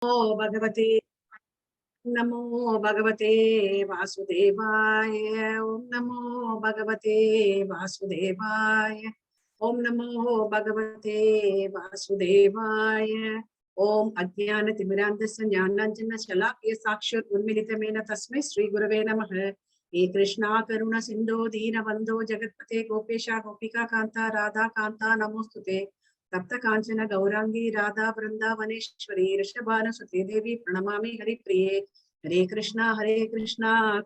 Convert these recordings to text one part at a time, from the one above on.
भगवते नमो भगवते वासुदेवाय। ओम नमो भगवते वासुदेवाय। ओम नमो भगवते वासुदेवाय। ओम अज्ञानतिमिरान्धस्य ज्ञानाञ्जनशलाकया साक्षात् तस्मै श्रीगुरवे नमः। हे कृष्णा करुण सिन्धो दीनबन्धो जगत्पते गोपेशा गोपिका कान्ता राधा कान्ता नमोस्तुते। तप्त कांचन गौरांगी राधा वृंदावनेश्वरी ऋषभानुसुते देवी प्रणमामि हरिप्रिये। हरे कृष्णा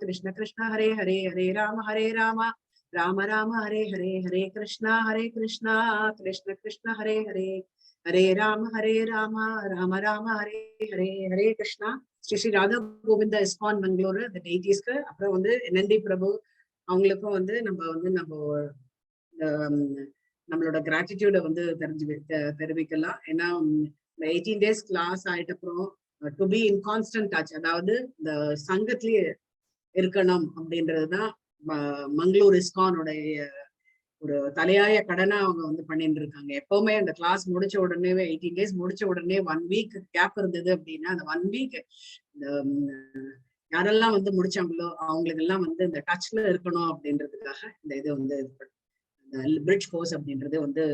कृष्ण कृष्ण हरे हरे, हरे राम राम राम हरे हरे, हरे कृष्णा कृष्ण कृष्ण हरे हरे, हरे राम राम राम हरे हरे, हरे कृष्णा। ஸ்ரீ ஸ்ரீ ராதா கோவிந்தா இஸ்கான் பெங்களூரு அந்த டெய்டிஸ்க்கு, அப்புறம் வந்து நந்தி பிரபு அவங்களுக்கும் வந்து நம்மளோட கிராட்டிடியூட வந்து தெரிவிக்கலாம். ஏன்னா 18 days கிளாஸ் ஆயிட்ட அப்புறம் to be in constant touch, அதாவது இந்த சங்கத்திலேயே இருக்கணும் அப்படின்றதுதான் மங்களூர் இஸ்கானுடைய ஒரு தலையாய கடனை அவங்க வந்து பண்ணிட்டு இருக்காங்க. எப்பவுமே அந்த கிளாஸ் முடிச்ச உடனே 18 days முடிச்ச உடனே 1 week கேப் இருந்தது அப்படின்னா அந்த 1 week இந்த யாரெல்லாம் வந்து முடிச்சாங்களோ அவங்களுக்கு எல்லாம் வந்து இந்த டச்ல இருக்கணும் அப்படின்றதுக்காக இந்த இது வந்து பிரிட்ஜ் கோர்ஸ் அப்படின்றது வந்து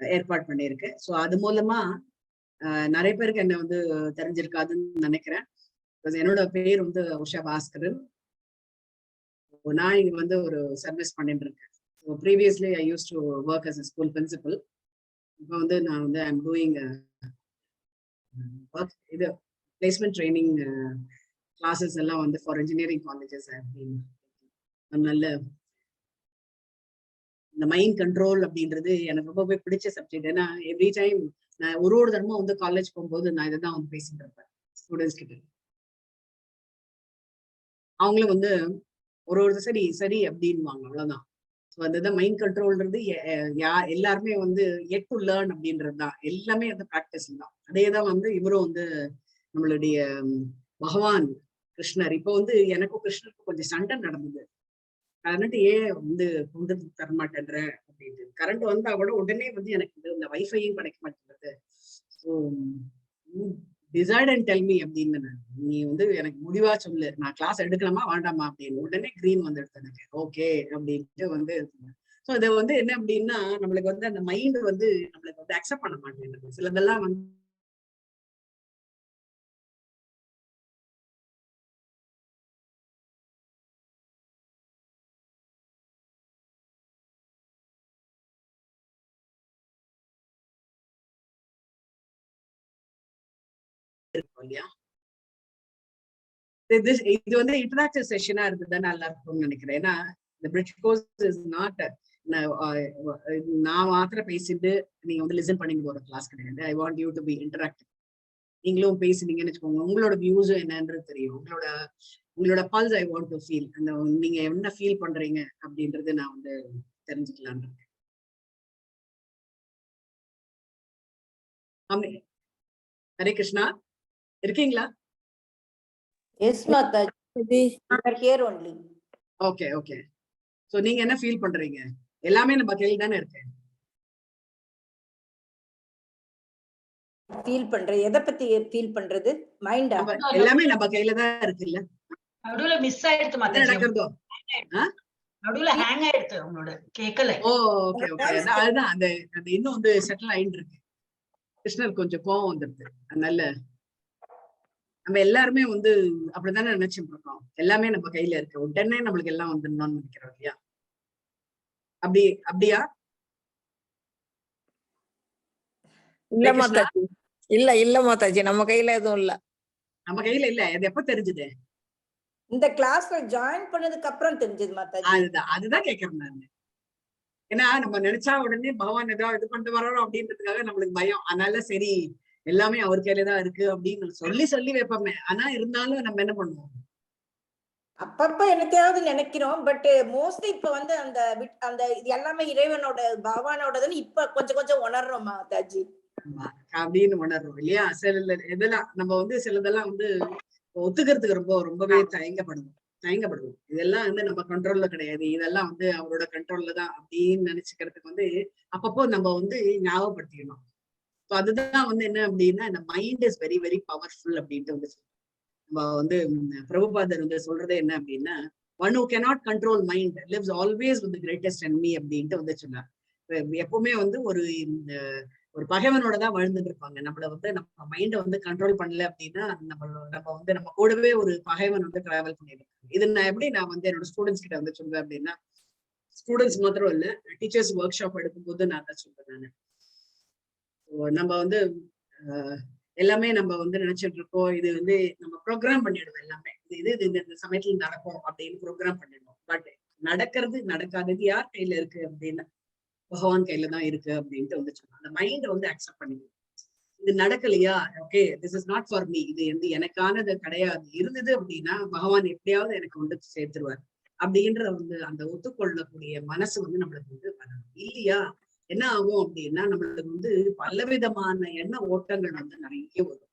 ஏற்பாடு பண்ணியிருக்கு. ஸோ அது மூலமா நிறைய பேருக்கு என்ன வந்து தெரிஞ்சிருக்காதுன்னு நினைக்கிறேன். என்னோட பேர் வந்து உஷா பாஸ்கரன். நான் இங்க வந்து ஒரு சர்வீஸ் பண்ணிட்டு இருக்கேன். Previously I use to work as a school principal. இப்போ வந்து நான் வந்து ஐ எம் டூயிங் ஒர்க் இது பிளேஸ்மெண்ட் ட்ரைனிங் கிளாஸஸ் எல்லாம் வந்து ஃபார் இன்ஜினியரிங் காலேஜஸ் அப்படின்னு. நல்ல இந்த மைண்ட் கண்ட்ரோல் அப்படின்றது எனக்கு ரொம்பவே பிடிச்ச சப்ஜெக்ட். ஏன்னா எவ்ரி டைம் நான் ஒரு தரமும் வந்து காலேஜ் போகும்போது நான் இதை தான் வந்து பேசிட்டு இருப்பேன் ஸ்டூடெண்ட்ஸ் கிட்ட. அவங்களும் வந்து ஒரு சரி சரி அப்படின்வாங்க, அவ்வளவுதான். ஸோ அதுதான் மைண்ட் கண்ட்ரோல்ன்றது. எல்லாருமே வந்து எட் டு லேர்ன் அப்படின்றது தான், எல்லாமே வந்து ப்ராக்டிஸ் தான். அதே தான் வந்து இவரும் வந்து நம்மளுடைய பகவான் கிருஷ்ணர். இப்போ வந்து எனக்கும் கிருஷ்ணருக்கும் கொஞ்சம் சண்டை நடந்தது. கரண்ட் ஏன் வந்து கொண்டு தரமாட்டேன்ற அப்படின்ட்டு. கரண்ட் வந்தா கூட உடனே வந்து எனக்கு இந்த வைஃபையும் கிடைக்க மாட்டேங்குது. So decide and tell me அப்படின்னு, நீ வந்து எனக்கு முடிவா சொல்லு, நான் கிளாஸ் எடுக்கலாமா வேண்டாமா அப்படின்னு. உடனே கிரீன் வந்து எடுத்து எனக்கு ஓகே அப்படின்ட்டு வந்து. ஸோ இதை வந்து என்ன அப்படின்னா நம்மளுக்கு வந்து அந்த மைண்ட் வந்து நம்மளுக்கு வந்து அக்செப்ட் பண்ண மாட்டேங்குது. சிலதெல்லாம் வந்து இருக்கும் இல்லையா. இது வந்து இன்டராக்டிவ் செஷனா இருக்குதா நல்லா இருக்கும்னு நினைக்கிறேன். ஏன்னா இந்த பிரிட்ஜ் கோர்ஸ் இஸ் நாட் நான் மாத்திரம் பேசிட்டு நீங்க வந்து லிசன் பண்ணி போற கிளாஸ் கிடையாது. I want you to be interactive. நீங்களும் பேசுனீங்கன்னு வச்சுக்கோங்க, உங்களோட வியூஸும் என்னன்றது தெரியும். உங்களோட pulse I want to feel. அந்த நீங்க என்ன ஃபீல் பண்றீங்க அப்படின்றது நான் வந்து தெரிஞ்சுக்கலான்னு இருக்கேன். ஹரே கிருஷ்ணா, இருக்கீங்களா? Yes Mataji, here only. Okay okay. So நீங்க என்ன ஃபீல் பண்றீங்க? எல்லாமே நம்ம கையில தானே இருக்கு. ஃபீல் பண்றது எதை பத்தி ஃபீல் பண்றது? மைண்ட் எல்லாமே நம்ம கையில தான் இருக்குல்ல. நடுவுல மிஸ் ஆயிடுச்சு மாதாஜி. நடக்குதோ நடுவுல ஹேங் ஆயிடுச்சு, உங்களோட கேக்கல. Okay okay. அதுதான் அந்த இன்னும் வந்து செட்டில் ஆயிட்டு இருக்கு. கிருஷ்ணர் கொஞ்சம் கோவம் வந்துருது. அதனால நம்ம எல்லாருமே வந்து அப்படித்தானே நினைச்சுட்டு இருக்கோம். எல்லாமே நம்ம கையில இருக்கு, உடனே நம்மளுக்கு எல்லாம் வந்துடணும்னு நினைக்கிறோம் இல்லையா? அப்படியா? இல்ல மாதாஜி, இல்ல மாதாஜி, நம்ம கையில எதுவும் இல்ல. நம்ம கையில இல்ல. அது எப்ப தெரிஞ்சது? இந்த கிளாஸ்ல ஜாயின் பண்ணதுக்கு அப்புறம் தெரிஞ்சது மாதாஜி. அதுதான் கேக்குறேன் நான். ஏன்னா நம்ம நினைச்சா உடனே பகவான் ஏதாவது இது பண்ணிட்டு வரோம் அப்படின்றதுக்காக நம்மளுக்கு பயம். அதனால சரி எல்லாமே அவர் கையில தான் இருக்கு அப்படின்னு சொல்லி வைப்போமே. ஆனா இருந்தாலும் நம்ம என்ன பண்ணுவோம், அப்பப்ப என்னத்தையாவது நினைக்கிறோம். பட் மோஸ்ட்லி இப்ப வந்து அந்த இது எல்லாமே இறைவனோட பகவானோடதுன்னு இப்ப கொஞ்சம் உணர்றோம் மாதாஜி. அப்படின்னு உணர்றோம் இல்லையா? இதெல்லாம் நம்ம வந்து சிலதெல்லாம் வந்து ஒத்துக்கிறதுக்கு ரொம்பவே தயங்கப்படுவோம். இதெல்லாம் வந்து நம்ம கண்ட்ரோல்ல கிடையாது, இதெல்லாம் வந்து அவரோட கண்ட்ரோல்ல தான் அப்படின்னு நினைச்சுக்கிறதுக்கு வந்து அப்பப்போ நம்ம வந்து ஞாபகப்படுத்திக்கணும். அதுதான் வந்து என்ன அப்படின்னா, இந்த mind is very very powerful அப்படின்ட்டு வந்து நம்ம வந்து பிரபுபாதர் வந்து சொல்றதே என்ன அப்படின்னா, one who cannot control mind lives always with greatest enemy அப்படின்ட்டு வந்து சொன்னார். எப்பவுமே வந்து ஒரு பகைவனோட தான் வாழ்ந்துட்டு இருப்பாங்க. நம்மள வந்து நம்ம மைண்டை வந்து கண்ட்ரோல் பண்ணல அப்படின்னா நம்ம கூடவே ஒரு பகைவன் வந்து டிராவல் பண்ணிருக்காங்க. இது நான் வந்து என்னோட ஸ்டூடெண்ட்ஸ் கிட்ட வந்து சொல்வேன் அப்படின்னா, ஸ்டூடெண்ட்ஸ் மாத்திரம் இல்ல, டீச்சர்ஸ் ஒர்க் ஷாப் எடுக்கும்போது நான் தான் சொல்றேன். நானு நம்ம வந்து எல்லாமே நம்ம வந்து நினைச்சிட்டு இருக்கோம், இது வந்து நம்ம ப்ரோக்ராம் பண்ணிடுவோம். எல்லாமே இது இந்த சமயத்துல நடக்கும் அப்படின்னு ப்ரோக்ராம் பண்ணிடுவோம். பட் நடக்காதது யார் கையில இருக்கு அப்படின்னா பகவான் கையில தான் இருக்கு அப்படின்ட்டு வந்து சொன்னாங்க. அந்த மைண்ட் வந்து அக்செப்ட் பண்ணிக்கணும். இது நடக்கலையா, okay, this is not for me, இது வந்து எனக்கானது கிடையாது. இருந்தது அப்படின்னா பகவான் எப்படியாவது எனக்கு வந்து சேர்த்துருவார் அப்படின்ற வந்து அந்த ஒத்துக்கொள்ளக்கூடிய மனசு வந்து நம்மளுக்கு வந்து வரணும். இல்லையா என்ன ஆகும் அப்படின்னா, நம்மளுக்கு வந்து பலவிதமான எண்ண ஓட்டங்கள் வந்து நிறைய வரும்.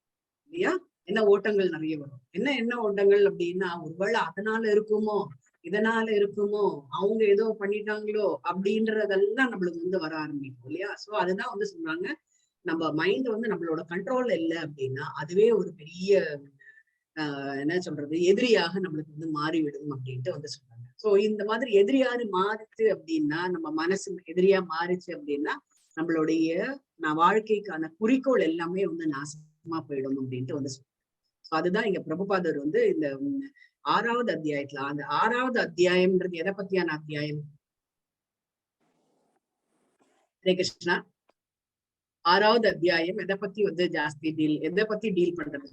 இல்லையா, எண்ண ஓட்டங்கள் நிறைய வரும். என்ன ஓட்டங்கள் அப்படின்னா, ஒருவேளை அதனால இருக்குமோ, இதனால இருக்குமோ, அவங்க ஏதோ பண்ணிட்டாங்களோ அப்படின்றதெல்லாம் நம்மளுக்கு வந்து வர ஆரம்பிக்கும். இல்லையா, சோ அதுதான் வந்து சொல்றாங்க, நம்ம மைண்ட் வந்து நம்மளோட கண்ட்ரோல்ல இல்லை அப்படின்னா அதுவே ஒரு பெரிய என்ன சொல்றது, எதிரியாக நம்மளுக்கு வந்து மாறிவிடும் அப்படின்ட்டு வந்து சொல்றாங்க. சோ இந்த மாதிரி எதிரியாரு மாறுச்சு அப்படின்னா, நம்ம மனசு எதிரியா மாறிச்சு அப்படின்னா நம்மளுடைய வாழ்க்கைக்கான குறிக்கோள் எல்லாமே வந்து நாசமா போயிடும் அப்படின்ட்டு வந்து சொல்றாங்க. அதுதான் இங்க பிரபுபாதர் வந்து இந்த 6வது அத்தியாயத்துல, அந்த 6வது அத்தியாயம்ன்றது எதை பத்தியான அத்தியாயம்? ஹரே கிருஷ்ணா. 6வது அத்தியாயம் எதை பத்தி வந்து எதை பத்தி டீல் பண்றது?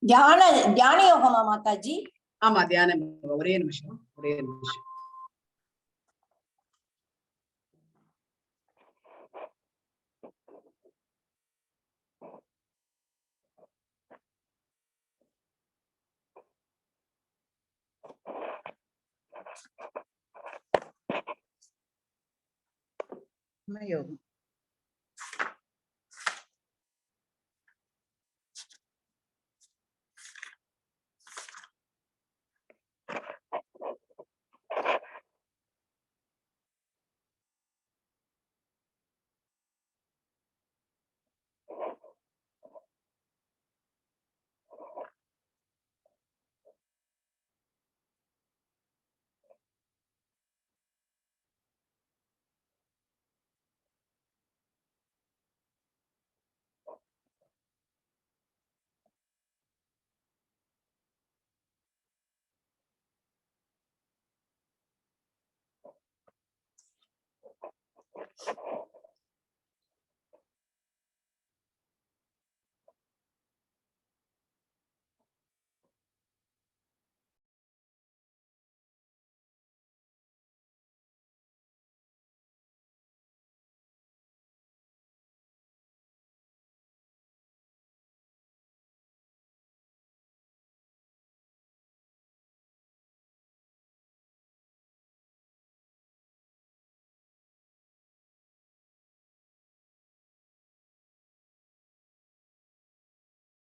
தியான யோகமா மாதாஜி? ஆமா, தியானம். ஒரே நிமிஷம். யோகம்.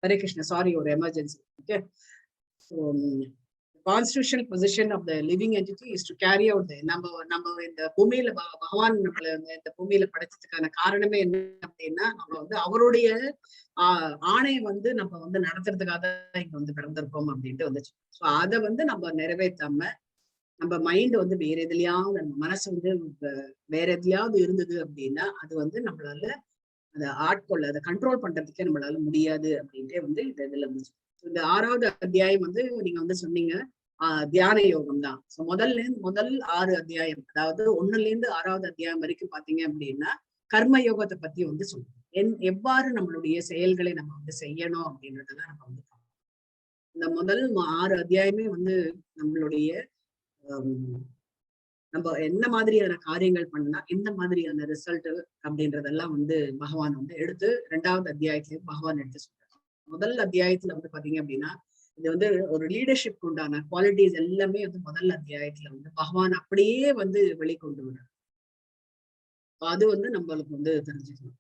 Hare Krishna, sorry, ஒரு emergency. Okay, constitutional position of the living entity is to carry out நம்ம இந்த பூமியில பகவான் நம்மள இந்த பூமியில படைச்சதுக்கான காரணமே என்ன அப்படின்னா, நம்ம வந்து அவருடைய ஆணையை வந்து நம்ம வந்து நடத்துறதுக்காக தான் இங்க வந்து பிறந்திருக்கோம் அப்படின்ட்டு வந்துச்சு. ஸோ அதை வந்து நம்ம நிறைவேற்றாம நம்ம மைண்ட் வந்து வேற எதுலயாவது, நம்ம மனசு வந்து வேற எதுலயாவது இருந்தது அப்படின்னா அது வந்து நம்மளால அதை ஆட்கொள்ள, அதை கண்ட்ரோல் பண்றதுக்கே நம்மளால முடியாது அப்படின்ட்டே வந்து இதுல இருந்துச்சு. இந்த 6வது அத்தியாயம் வந்து நீங்க வந்து சொன்னீங்க தியான யோகம் தான். ஸோ முதல் 6 அத்தியாயம், அதாவது 1ல இருந்து 6வது அத்தியாயம் வரைக்கும் பாத்தீங்க அப்படின்னா கர்ம யோகத்தை பத்தி வந்து சொல்லுவோம். எவ்வாறு நம்மளுடைய செயல்களை நம்ம வந்து செய்யணும் அப்படின்றதான் நம்ம வந்து இந்த முதல் 6 அத்தியாயமே வந்து நம்மளுடைய நம்ம என்ன மாதிரியான காரியங்கள் பண்ணா எந்த மாதிரியான ரிசல்ட் அப்படின்றதெல்லாம் வந்து பகவான் வந்து எடுத்து 2வது அத்தியாயத்திலயும் பகவான் எடுத்து சொல்றாரு. முதல் அத்தியாயத்துல வந்து பாத்தீங்க அப்படின்னா இது வந்து ஒரு லீடர்ஷிப் உண்டான குவாலிட்டிஸ் எல்லாமே வந்து முதல் அத்தியாயத்துல வந்து பகவான் அப்படியே வந்து வெளிக்கொண்டு வர்றாரு. அது வந்து நம்மளுக்கு வந்து தெரிஞ்சுக்கணும்.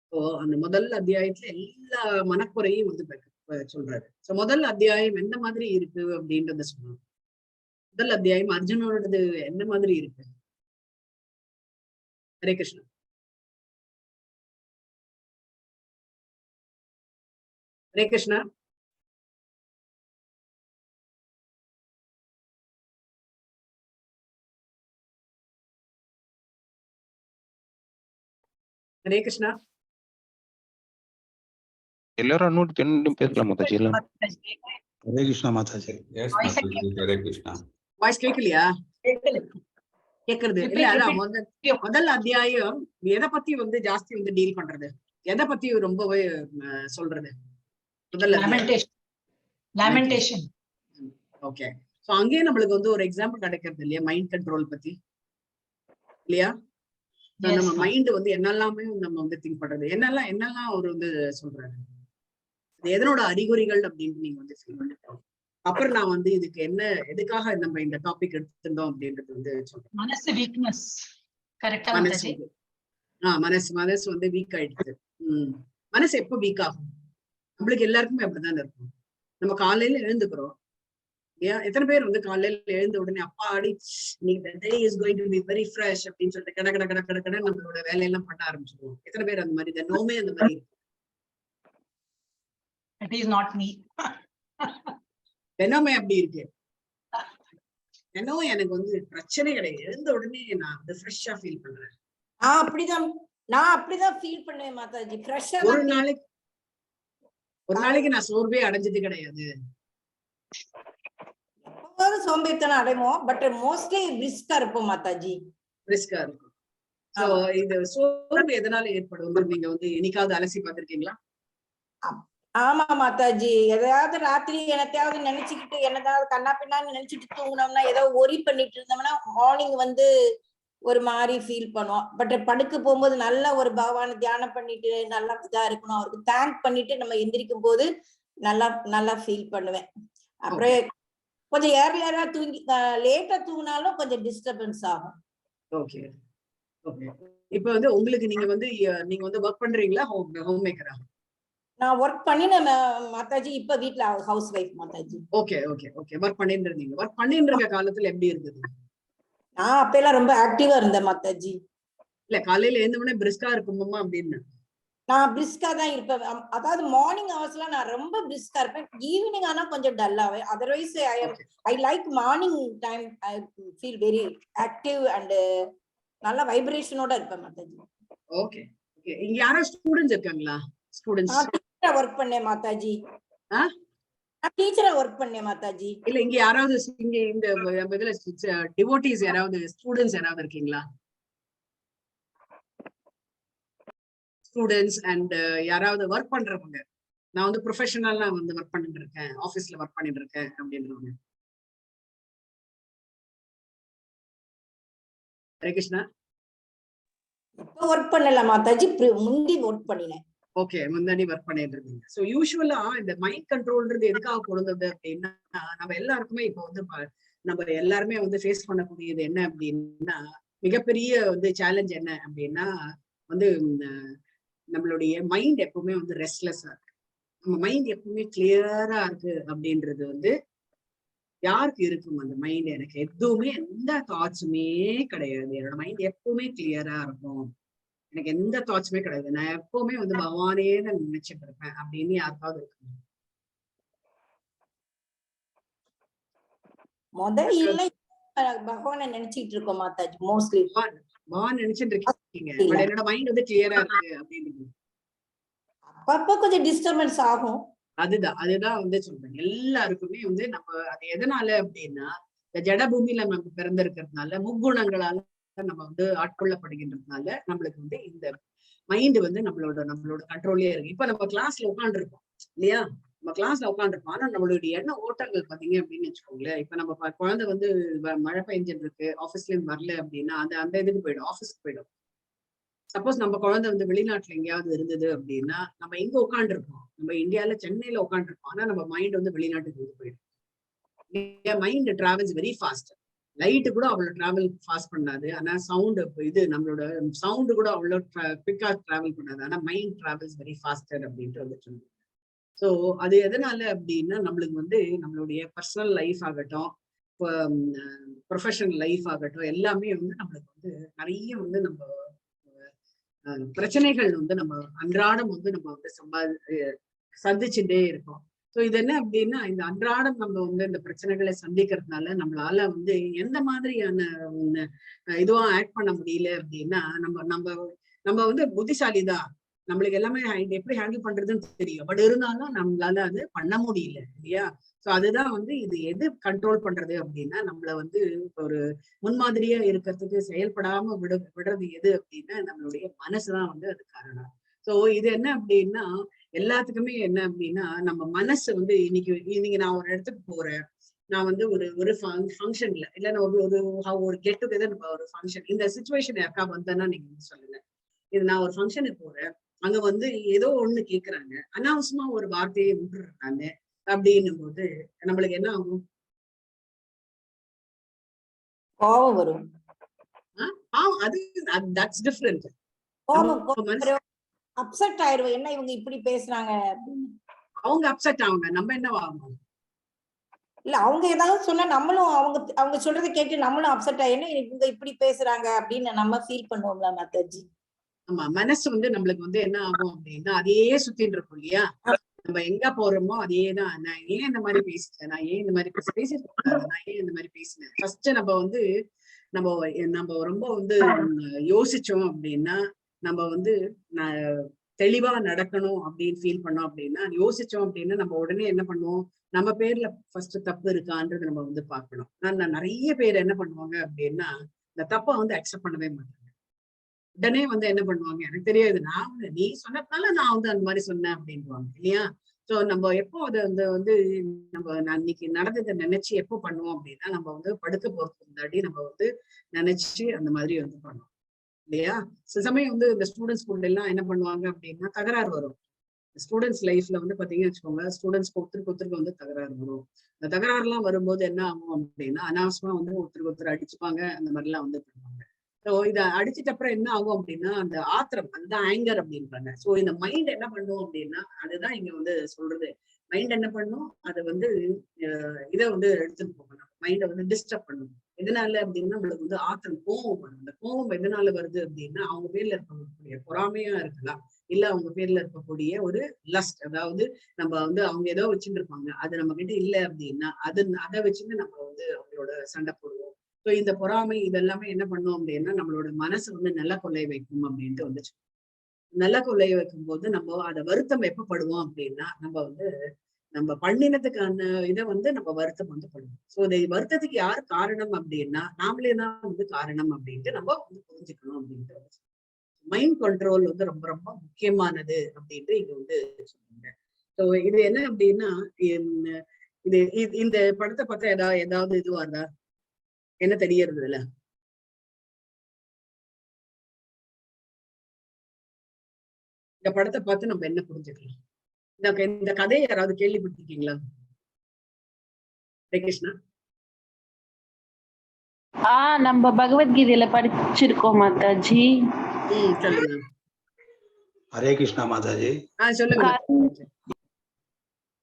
இப்போ அந்த முதல் அத்தியாயத்துல எல்லா மனக்குறையும் வந்து சொல்றாரு. ஸோ முதல் அத்தியாயம் எந்த மாதிரி இருக்கு அப்படின்றத சொல்லுவாங்க. முதல் அத்தியாயம் அர்ஜுனோடது என்ன மாதிரி இருக்கு? Hare Krishna. Hare Krishna. Hare Krishna. எல்லாரும் அன்னோட்டு பேசலாம் மாதாஜி எல்லாம். Hare Krishna Mathaji. Yes, Mathaji. Hare Krishna. Voice கேட்கலையா? கேக்குறது இல்ல. அதான் முதல் அத்தியாயம் எதை பத்தி வந்து ஜாஸ்தி வந்து டீல் பண்றது, எதை பத்தி ரொம்பவே சொல்றது? முதல் லேமெண்டேஷன். ஓகே. சோ அங்கேயே நம்மளுக்கு வந்து ஒரு எக்ஸாம்பிள் கிடைக்கிறது இல்லையா, மைண்ட் கண்ட்ரோல் பத்தி இல்லையா? நம்ம மைண்ட் வந்து என்னெல்லாமே நம்ம வந்து திங்க் பண்றது, என்னெல்லாம் ஒரு வந்து சொல்றாரு, எதனோட அறிகுறிகள் அப்படின்னு நீங்க வந்து ஃபீல் பண்ணிட்டோம். அப்புறம் நான் வந்து இதுக்கு என்ன, எதுக்காக நம்ம இந்த டாபிக் எடுத்திருந்தோம் அப்படின்றது வந்து சொல்றேன். மனசு வீக்னஸ். கரெக்டா? மனசு வந்து வீக் ஆயிடுது. மனசு எப்ப வீக் ஆகும்? நம்மளுக்கு எல்லாருக்குமே அப்படிதான் இருக்கும். நம்ம காலையில எழுந்துக்கிறோம், எத்தனை பேர் வந்து காலையில எழுந்த உடனே அப்பாடி நீங்க day is going to be very fresh அப்படின்னு சொல்லிட்டு கட கட கட கட கட நம்மளோட வேலையெல்லாம் பண்ண ஆரம்பிச்சிருவோம். எத்தனை பேர் அந்த மாதிரி நோமே அந்த மாதிரி? It is not me. என்னமே அப்படி இருக்கு. என்னோ எனக்கு வந்து பிரச்சனை கிடையாது, எழுந்த உடனே நான் வந்து ஃப்ரெஷ்ஷா ஃபீல் பண்றேன். நான் அப்படிதான் ஃபீல் பண்ணுவேன் மாதாஜி. ஃப்ரெஷ்ஷா ஒரு நாளைக்கு நான் சோர்வே அடைஞ்சது கிடையாது. எப்பவாவது சோம்பேறித்தனம் அடைவோம், பட் மோஸ்ட்லி பிரிஸ்கா இருப்போம் மாதாஜி. பிரிஸ்கா இருக்கும். சோ இது சோர்வு எதனால ஏற்படும் நீங்க வந்து என்னைக்காவது அலசி பார்த்திருக்கீங்களா? ஆமா மாதாஜி. எதையாவது ராத்திரி என்னத்தையாவது நினைச்சுக்கிட்டு என்னதாவது கண்ணா பின்னான்னு நினைச்சிட்டு தூங்கினோம்னா, ஏதோ ஒரி பண்ணிட்டு இருந்தோம்னா மார்னிங் வந்து ஒரு மாதிரி ஃபீல் பண்ணுவோம். பட் படுக்க போகும்போது நல்ல ஒரு பகவான தியானம் பண்ணிட்டு நல்லா இதா இருக்கணும், அவருக்கு தேங்க் பண்ணிட்டு நம்ம எந்திரிக்கும் போது நல்லா ஃபீல் பண்ணுவேன். அப்புறம் கொஞ்சம் ஏர்லியரா தூங்கி லேட்டா தூங்கினாலும் கொஞ்சம் டிஸ்டர்பன்ஸ் ஆகும். Okay okay. இப்ப வந்து உங்களுக்கு நீங்க வந்து ஒர்க் பண்றீங்களா, ஹோம் மேக்கரா? நான் ஒர்க் பண்ணினேன் மாதாஜி. இப்ப வீட்ல house wife Mataji. Okay okay okay. Work பண்ணிட்டு இருந்தீங்க. ஒர்க் பண்ணிட்டு இருக்க காலத்துல எப்படி இருந்தது? நான் அப்பெல்லாம் ரொம்ப ஆக்டிவா இருந்தேன் மாதாஜி. இல்ல காலையில எழுந்த உடனே பிரிஸ்கா இருக்குமா அப்படின்னு? நான் பிரிஸ்கா தான் இருப்பேன். அதாவது மார்னிங் ஹவர்ஸ்ல நான் ரொம்ப பிரிஸ்கா இருப்பேன். ஈவினிங் ஆனா கொஞ்சம் டல்லாவே. Otherwise I like morning time. I feel very active and நல்ல வைப்ரேஷனோட இருப்பேன் மாதாஜி. Okay okay. இங்க யாரோ ஸ்டூடண்ட்ஸ் இருக்காங்களா? ஸ்டூடண்ட்ஸ் ஒர்க் பண்ணேன் மாதாஜி. டீச்சரா ஒர்க் பண்ணேன் மாதாஜி. இல்ல இங்க யாராவது இங்க இந்த இதுல டிவோட்டீஸ் யாராவது ஸ்டூடண்ட்ஸ் யாராவது இருக்கீங்களா? ஸ்டூடண்ட்ஸ் அண்ட் யாராவது ஒர்க் பண்றவங்க, நான் வந்து ப்ரொஃபஷனலா வந்து ஒர்க் பண்ணிட்டு இருக்கேன், ஆபீஸ்ல ஒர்க் பண்ணிட்டு இருக்கேன் அப்படின்றவங்க. ஹரே கிருஷ்ணா. இப்ப ஒர்க் பண்ணல மாதாஜி, முந்தி ஒர்க் பண்ணினேன். ஓகே, முன்னாடி ஒர்க் பண்ணிட்டு இருக்கீங்க. சோ யூசுவலா இந்த மைண்ட் கண்ட்ரோல்ன்றது எதுக்காக பொருந்தது அப்படின்னா, நம்ம எல்லாருக்குமே இப்போ வந்து நம்ம எல்லாருமே வந்து ஃபேஸ் பண்ணக்கூடியது என்ன அப்படின்னா, மிகப்பெரிய வந்து சேலஞ்ச் என்ன அப்படின்னா வந்து நம்மளுடைய மைண்ட் எப்பவுமே வந்து ரெஸ்ட்லெஸ்ஸா இருக்கு. நம்ம மைண்ட் எப்பவுமே கிளியரா இருக்கு அப்படின்றது வந்து யாருக்கு இருக்கும்? அந்த மைண்ட் எனக்கு எதுவுமே எந்த தாட்ஸுமே கிடையாது, என்னோட மைண்ட் எப்பவுமே கிளியரா இருக்கும், எனக்கு எந்த தாட்ஸுமே கிடையாது, நான் எப்பவுமே வந்து பகவானே தான் நினைச்சிட்டு இருப்பேன் அப்படின்னு யாருக்காவது இருக்கு? பகவானை நினைச்சிட்டு இருக்கோம் மாதாஜி. மோஸ்ட்லி பகவான் நினைச்சிட்டு இருக்கீங்க, பட் என்னோட மைண்ட் வந்து கிளியரா இருக்கு அப்படின்னு அப்பப்ப கொஞ்சம் டிஸ்டர்பன்ஸ் ஆகும். அதுதான் வந்து சொல்றேன். எல்லாருக்குமே வந்து நம்ம அது எதனால அப்படின்னா, இந்த ஜட பூமியில நம்ம பிறந்திருக்கிறதுனால முக்குணங்களால நம்ம வந்து ஆட்கொள்ளப்படுகின்றதுனால நம்மளுக்கு வந்து இந்த மைண்ட் வந்து நம்மளோட கண்ட்ரோல்லயே இருக்கு. இப்ப நம்ம கிளாஸ்ல உட்காந்துருக்கோம் இல்லையா, நம்ம கிளாஸ்ல உட்காந்துருப்போம், ஆனா நம்மளுடைய எண்ண ஓட்டங்கள் பாத்தீங்க அப்படின்னு வச்சுக்கோங்களேன். இப்ப நம்ம குழந்தை வந்து மழை பெஞ்சிட்டு இருக்கு, ஆபீஸ்ல இருந்து வரல அப்படின்னா அந்த இதுக்கு போயிடும், ஆபீஸ்க்கு போயிடும். சப்போஸ் நம்ம குழந்தை வந்து வெளிநாட்டுல எங்கேயாவது இருந்தது அப்படின்னா நம்ம இங்க உட்காந்துருப்போம், நம்ம இந்தியால சென்னையில உட்காந்துருப்போம், ஆனா நம்ம மைண்ட் வந்து வெளிநாட்டுக்கு வந்து போயிடும். Mind travels very fast. Light கூட அவ்வளவு டிராவல் ஃபாஸ்ட் பண்ணாது, ஆனா சவுண்ட் இது நம்மளோட சவுண்டு கூட அவ்வளவு குவிக்கா டிராவல் பண்ணாது, ஆனா மைண்ட் டிராவல்ஸ் வெரி ஃபாஸ்டர் அப்படின்ட்டு வந்துட்டு. ஸோ அது எதனால அப்படின்னா, நம்மளுக்கு வந்து நம்மளுடைய பர்சனல் லைஃப் ஆகட்டும், ப்ரொஃபஷனல் லைஃப் ஆகட்டும், எல்லாமே வந்து நம்மளுக்கு வந்து நிறைய வந்து நம்ம பிரச்சனைகள் வந்து நம்ம அன்றாடம் வந்து நம்ம வந்து சந்திச்சுட்டே இருக்கோம். சோ இது என்ன அப்படின்னா, இந்த அன்றாடம் நம்ம வந்து இந்த பிரச்சனைகளை சந்திக்கிறதுனால நம்மளால வந்து எந்த மாதிரியான இதுவும் ஆக்ட் பண்ண முடியல அப்படின்னா, நம்ம நம்ம நம்ம வந்து புத்திசாலிதான், நம்மளுக்கு எல்லாமே எப்படி ஹேண்டில் பண்றதுன்னு தெரியும். பட் இருந்தாலும் நம்மளால அது பண்ண முடியல இல்லையா? சோ அதுதான் வந்து இது எது கண்ட்ரோல் பண்றது அப்படின்னா, நம்மள வந்து ஒரு முன்மாதிரியா இருக்கிறதுக்கு செயல்படாம விடுறது எது அப்படின்னா, நம்மளுடைய மனசுதான் வந்து அது காரணம். சோ இது என்ன அப்படின்னா, எல்லாத்துக்குமே என்ன அப்படின்னா, நம்ம மனசு வந்து இன்னைக்கு நான் ஒரு இடத்துக்கு போறேன். நான் வந்து ஒரு ஃபங்க்ஷன்ல இல்ல நான் ஒரு கெட் டுகெதர், ஒரு ஃபங்க்ஷன், இந்த சிச்சுவேஷன் யாருக்கா வந்தேன்னா நீங்க சொல்லுங்க. இது நான் ஒரு ஃபங்க்ஷனுக்கு போறேன், அங்க வந்து ஏதோ ஒண்ணு கேக்குறாங்க, அனாவசியமா ஒரு வார்த்தையை விட்டுறாங்க அப்படின்னும் போது நம்மளுக்கு என்ன ஆகும்? கோபம் வரும். அது தட்ஸ் டிஃபரெண்ட். அப்செட் ஆயிருவோம், என்ன இவங்க இப்படி பேசுறாங்க அப்படின்னு. அவங்க அப்செட் ஆகுங்க, நம்ம என்ன ஆகும்? இல்ல அவங்க ஏதாவது சொன்னா நம்மளும் அவங்க சொல்றதை கேட்டு நம்மளும் அப்செட் ஆயிடும், இவங்க இப்படி பேசுறாங்க அப்படின்னு நம்ம ஃபீல் பண்ணுவோம்ல மாதாஜி. ஆமா, மனசு வந்து நம்மளுக்கு வந்து என்ன ஆகும் அப்படின்னா, அதையே சுத்தின்னு இருக்கும் இல்லையா? நம்ம எங்க போறோமோ அதேதான். நான் ஏன் இந்த மாதிரி பேசிட்டேன், நான் ஏன் இந்த மாதிரி பேசிட்டு நான் ஏன் இந்த மாதிரி பேசினேன். ஃபர்ஸ்ட் நம்ம வந்து நம்ம ரொம்ப வந்து யோசிச்சோம் அப்படின்னா, நம்ம வந்து தெளிவா நடக்கணும் அப்படின்னு ஃபீல் பண்ணோம் அப்படின்னா, யோசிச்சோம் அப்படின்னா நம்ம உடனே என்ன பண்ணுவோம், நம்ம பேர்ல ஃபர்ஸ்ட் தப்பு இருக்கான்றது நம்ம வந்து பார்க்கணும். நான் நிறைய பேர் என்ன பண்ணுவாங்க அப்படின்னா, இந்த தப்பை வந்து அக்செப்ட் பண்ணவே மாட்டாங்க. உடனே வந்து என்ன பண்ணுவாங்க, எனக்கு தெரியாது, நான் நீ சொன்னதுனால நான் வந்து அந்த மாதிரி சொன்னேன் அப்படின்வாங்க இல்லையா? சோ நம்ம எப்போ அதை வந்து நம்ம அன்னைக்கு நடந்ததை நினைச்சு எப்போ பண்ணுவோம் அப்படின்னா, நம்ம வந்து படுக்க போறதுக்கு முன்னாடி நம்ம வந்து நினைச்சு அந்த மாதிரி வந்து பண்ணுவோம் இல்லையா? சில சமயம் வந்து இந்த ஸ்டூடெண்ட்ஸ் ஸ்கூல்ல எல்லாம் என்ன பண்ணுவாங்க அப்படின்னா, தகராறு வரும். ஸ்டூடெண்ட்ஸ் லைஃப்ல வந்து பாத்தீங்கன்னு வச்சுக்கோங்க, ஸ்டூடெண்ட்ஸ் ஒருத்தருக்கு வந்து தகராறு வரும். இந்த தகராறு எல்லாம் வரும்போது என்ன ஆகும் அப்படின்னா, அனாவசியமா வந்து ஒருத்தருக்கு அடிச்சுப்பாங்க, அந்த மாதிரி எல்லாம் வந்து பண்ணுவாங்க. ஸோ இதை அடிச்சிட்ட அப்புறம் என்ன ஆகும் அப்படின்னா, அந்த ஆத்திரம், அதுதான் ஆங்கர் அப்படின்றாங்க. ஸோ இந்த மைண்ட் என்ன பண்ணும் அப்படின்னா, அதுதான் இங்க வந்து சொல்றது. மைண்ட் என்ன பண்ணும், அதை வந்து இதை வந்து எடுத்துட்டு போகணும், மைண்டை வந்து டிஸ்டர்ப் பண்ணும். எதனால அப்படின்னா, நம்மளுக்கு வந்து ஆத்திரம், கோவம் வரும். அந்த கோவம் எதனால வருது அப்படின்னா, அவங்க பேர்ல இருக்கக்கூடிய பொறாமையா இருக்கலாம், இல்ல அவங்க பேர்ல இருக்கக்கூடிய ஒரு லஸ்ட், அதாவது நம்ம வந்து அவங்க ஏதோ வச்சுட்டு இருப்பாங்க, அது நம்ம கிட்ட இல்ல அப்படின்னா அதை வச்சுட்டு நம்ம வந்து அவங்களோட சண்டை போடுவோம். ஸோ இந்த பொறாமை இதெல்லாமே என்ன பண்ணும் அப்படின்னா, நம்மளோட மனசை வந்து நல்லா கொள்ளை வைக்கும் அப்படின்ட்டு வந்துச்சு. நல்லா கொள்ளை வைக்கும் போது நம்ம அதை வருத்தம் எப்ப படுவோம் அப்படின்னா, நம்ம பண்ணினதுக்கான இதை வந்து நம்ம வருத்தம் வந்து படுவோம். ஸோ இந்த வருத்தத்துக்கு யார் காரணம் அப்படின்னா, நாமளே தான் வந்து காரணம் அப்படின்ட்டு நம்ம வந்து புரிஞ்சுக்கணும் அப்படின்ட்டு. மைண்ட் கண்ட்ரோல் வந்து ரொம்ப ரொம்ப முக்கியமானது அப்படின்ட்டு இங்க வந்து சொல்லுங்க. ஸோ இது என்ன அப்படின்னா, இந்த படத்தை பார்த்தா ஏதாவது இதுவா இருந்தா என்ன தெரியறது இல்ல? இந்த படத்தை பார்த்து நம்ம என்ன புரிஞ்சுக்கலாம்? இந்த கதையை யாராவது கேள்விப்பட்டிருக்கீங்களா? ஹரே கிருஷ்ணா. நம்ம பகவத்கீதையில படிச்சிருக்கோம் மாதாஜி. சொல்லுங்க. ஹரே கிருஷ்ணா மாதாஜி. சொல்லுங்க.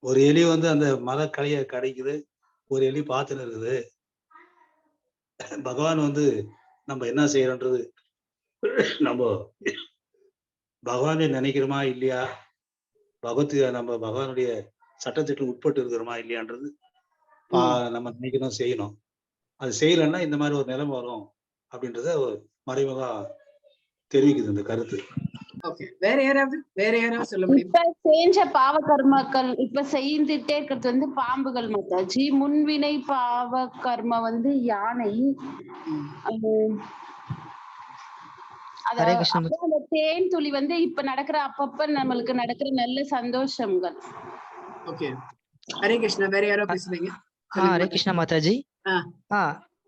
ஒரு எலி வந்து அந்த மலை கலைய கடைக்குது, ஒரு எலி பார்த்துன்னு இருக்குது. பகவான் வந்து நம்ம என்ன செய்யறோன்றது, நம்ம பகவானை நினைக்கிறோமா இல்லையா, நம்ம பகவானுடைய சட்டத்திற்கு உட்பட்டு இருக்கிறோமா இல்லையான்றது நம்ம நினைக்கணும், செய்யணும். அது செய்யலைன்னா இந்த மாதிரி ஒரு நிலைமை வரும் அப்படின்றத மறைமுகமா தெரிவிக்குது இந்த கருத்து. வேற யாராவது சொல்ல முடியும்? இப்ப செஞ்ச பாவ கர்மக்கள் இப்ப செய்துட்டே இருக்கிறது வந்து பாம்புகள் மாதாஜி. முன்வினை பாவ கர்ம வந்து யானை. அந்த தேன் துளி வந்து இப்ப நடக்கிற அப்பப்ப நம்மளுக்கு நடக்கிற நல்ல சந்தோஷங்கள். ஓகே, ஹரே கிருஷ்ணா. வேற யாரோ பேசுறீங்க? ஹரே கிருஷ்ணா மாதாஜி.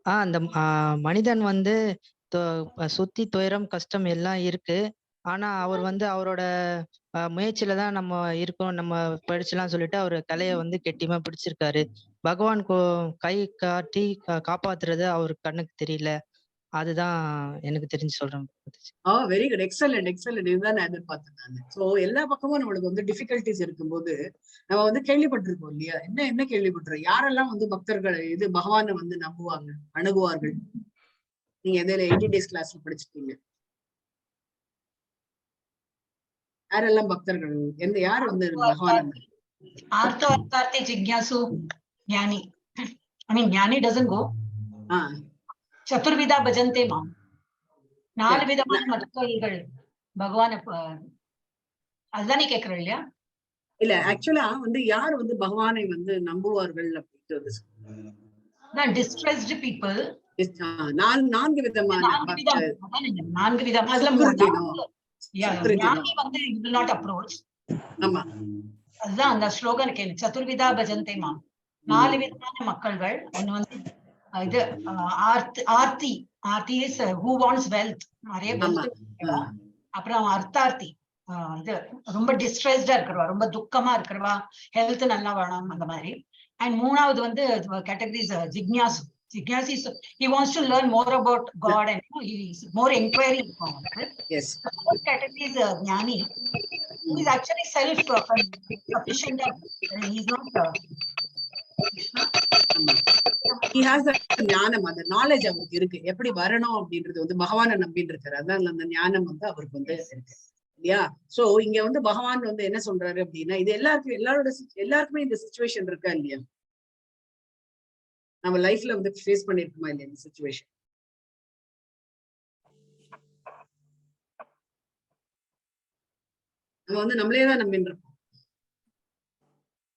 அந்த மனிதன் வந்து சுத்தி துயரம் கஷ்டம் எல்லாம் இருக்கு. ஆனா அவர் வந்து அவரோட முயற்சியில தான் நம்ம இருக்கோம், நம்ம படிச்சுலாம் சொல்லிட்டு அவரு கலைய வந்து கெட்டியமா பிடிச்சிருக்காரு. பகவான் கை காட்டி காப்பாத்துறது அவருக்கு கண்ணுக்கு தெரியல. அதுதான் எனக்கு தெரிஞ்சு சொல்றேன். Very good, excellent. இதுதான் நான் எதிர்பார்த்தேன் நான். சோ எல்லா பக்கமும் நம்மளுக்கு வந்து டிஃபிகல்டிஸ் இருக்கும்போது நம்ம வந்து கேள்விப்பட்டிருக்கோம் இல்லையா? என்ன கேள்விப்பட்டிருக்கோம்? யாரெல்லாம் வந்து பக்தர்கள் இது பகவானை வந்து நம்புவாங்க, அணுகுவார்கள்? நீங்க எதில் 18 days கிளாஸ்ல படிச்சிருக்கீங்க? யாரெல்லாம் பக்தர்கள், எந்த யார் வந்து பகவான்? Artha Jigyasu Jnani. I mean, Jnani doesn't go. Chaturvida Bhajante Mam. 4 விதமான மக்கள்கள் பகவான அதுதானே கேக்குறோம் இல்லையா? இல்ல, ஆக்சுவலா வந்து யார் வந்து பகவானை வந்து நம்புவார்கள் அப்படின்றது. Distressed people. 4 விதமான பக்தர். 4 விதமா அதுல ஞானி வந்து will not approach. ஆமா, அதுதான் அந்த ஸ்லோகன் கேளு. சதுர்விதா பஜந்தே மாம். 4 விதமான மக்கள்கள். ஒன்னு வந்து இது ஆர்த்தி. ஆர்த்தி இஸ் who wants wealth. நிறைய wealth. அப்புறம் அர்த்தார்த்தி, இது ரொம்ப டிஸ்ட்ரெஸ்டா இருக்கிறவா, ரொம்ப துக்கமா இருக்கிறவா, ஹெல்த் நல்லா வேணும் அந்த மாதிரி. அண்ட் 3வது வந்து categories ஜிக்ஞாசு. Jigyasi, he wants to learn more about God and he is more inquiring. Yes. Fourth category is Jnani. He is actually self-sufficient. He is not. He has the ஞானம், அந்த knowledge அவருக்கு இருக்கு, எப்படி வரணும் அப்படின்றது வந்து பகவானை நம்பிட்டு இருக்காரு. அதான் அந்த ஞானம் வந்து அவருக்கு வந்து இருக்கு இல்லையா? சோ இங்க வந்து பகவான் வந்து என்ன சொல்றாரு அப்படின்னா, இது எல்லாருக்குமே இந்த சிச்சுவேஷன் இருக்கா இல்லையா? நம்ம லைஃப்ல வந்து ஃபேஸ் பண்ணிருக்கோமா இல்லையா இந்த சிச்சுவேஷன்? நம்ம வந்து நம்மளேதான் நம்பின்னு இருக்கோம்.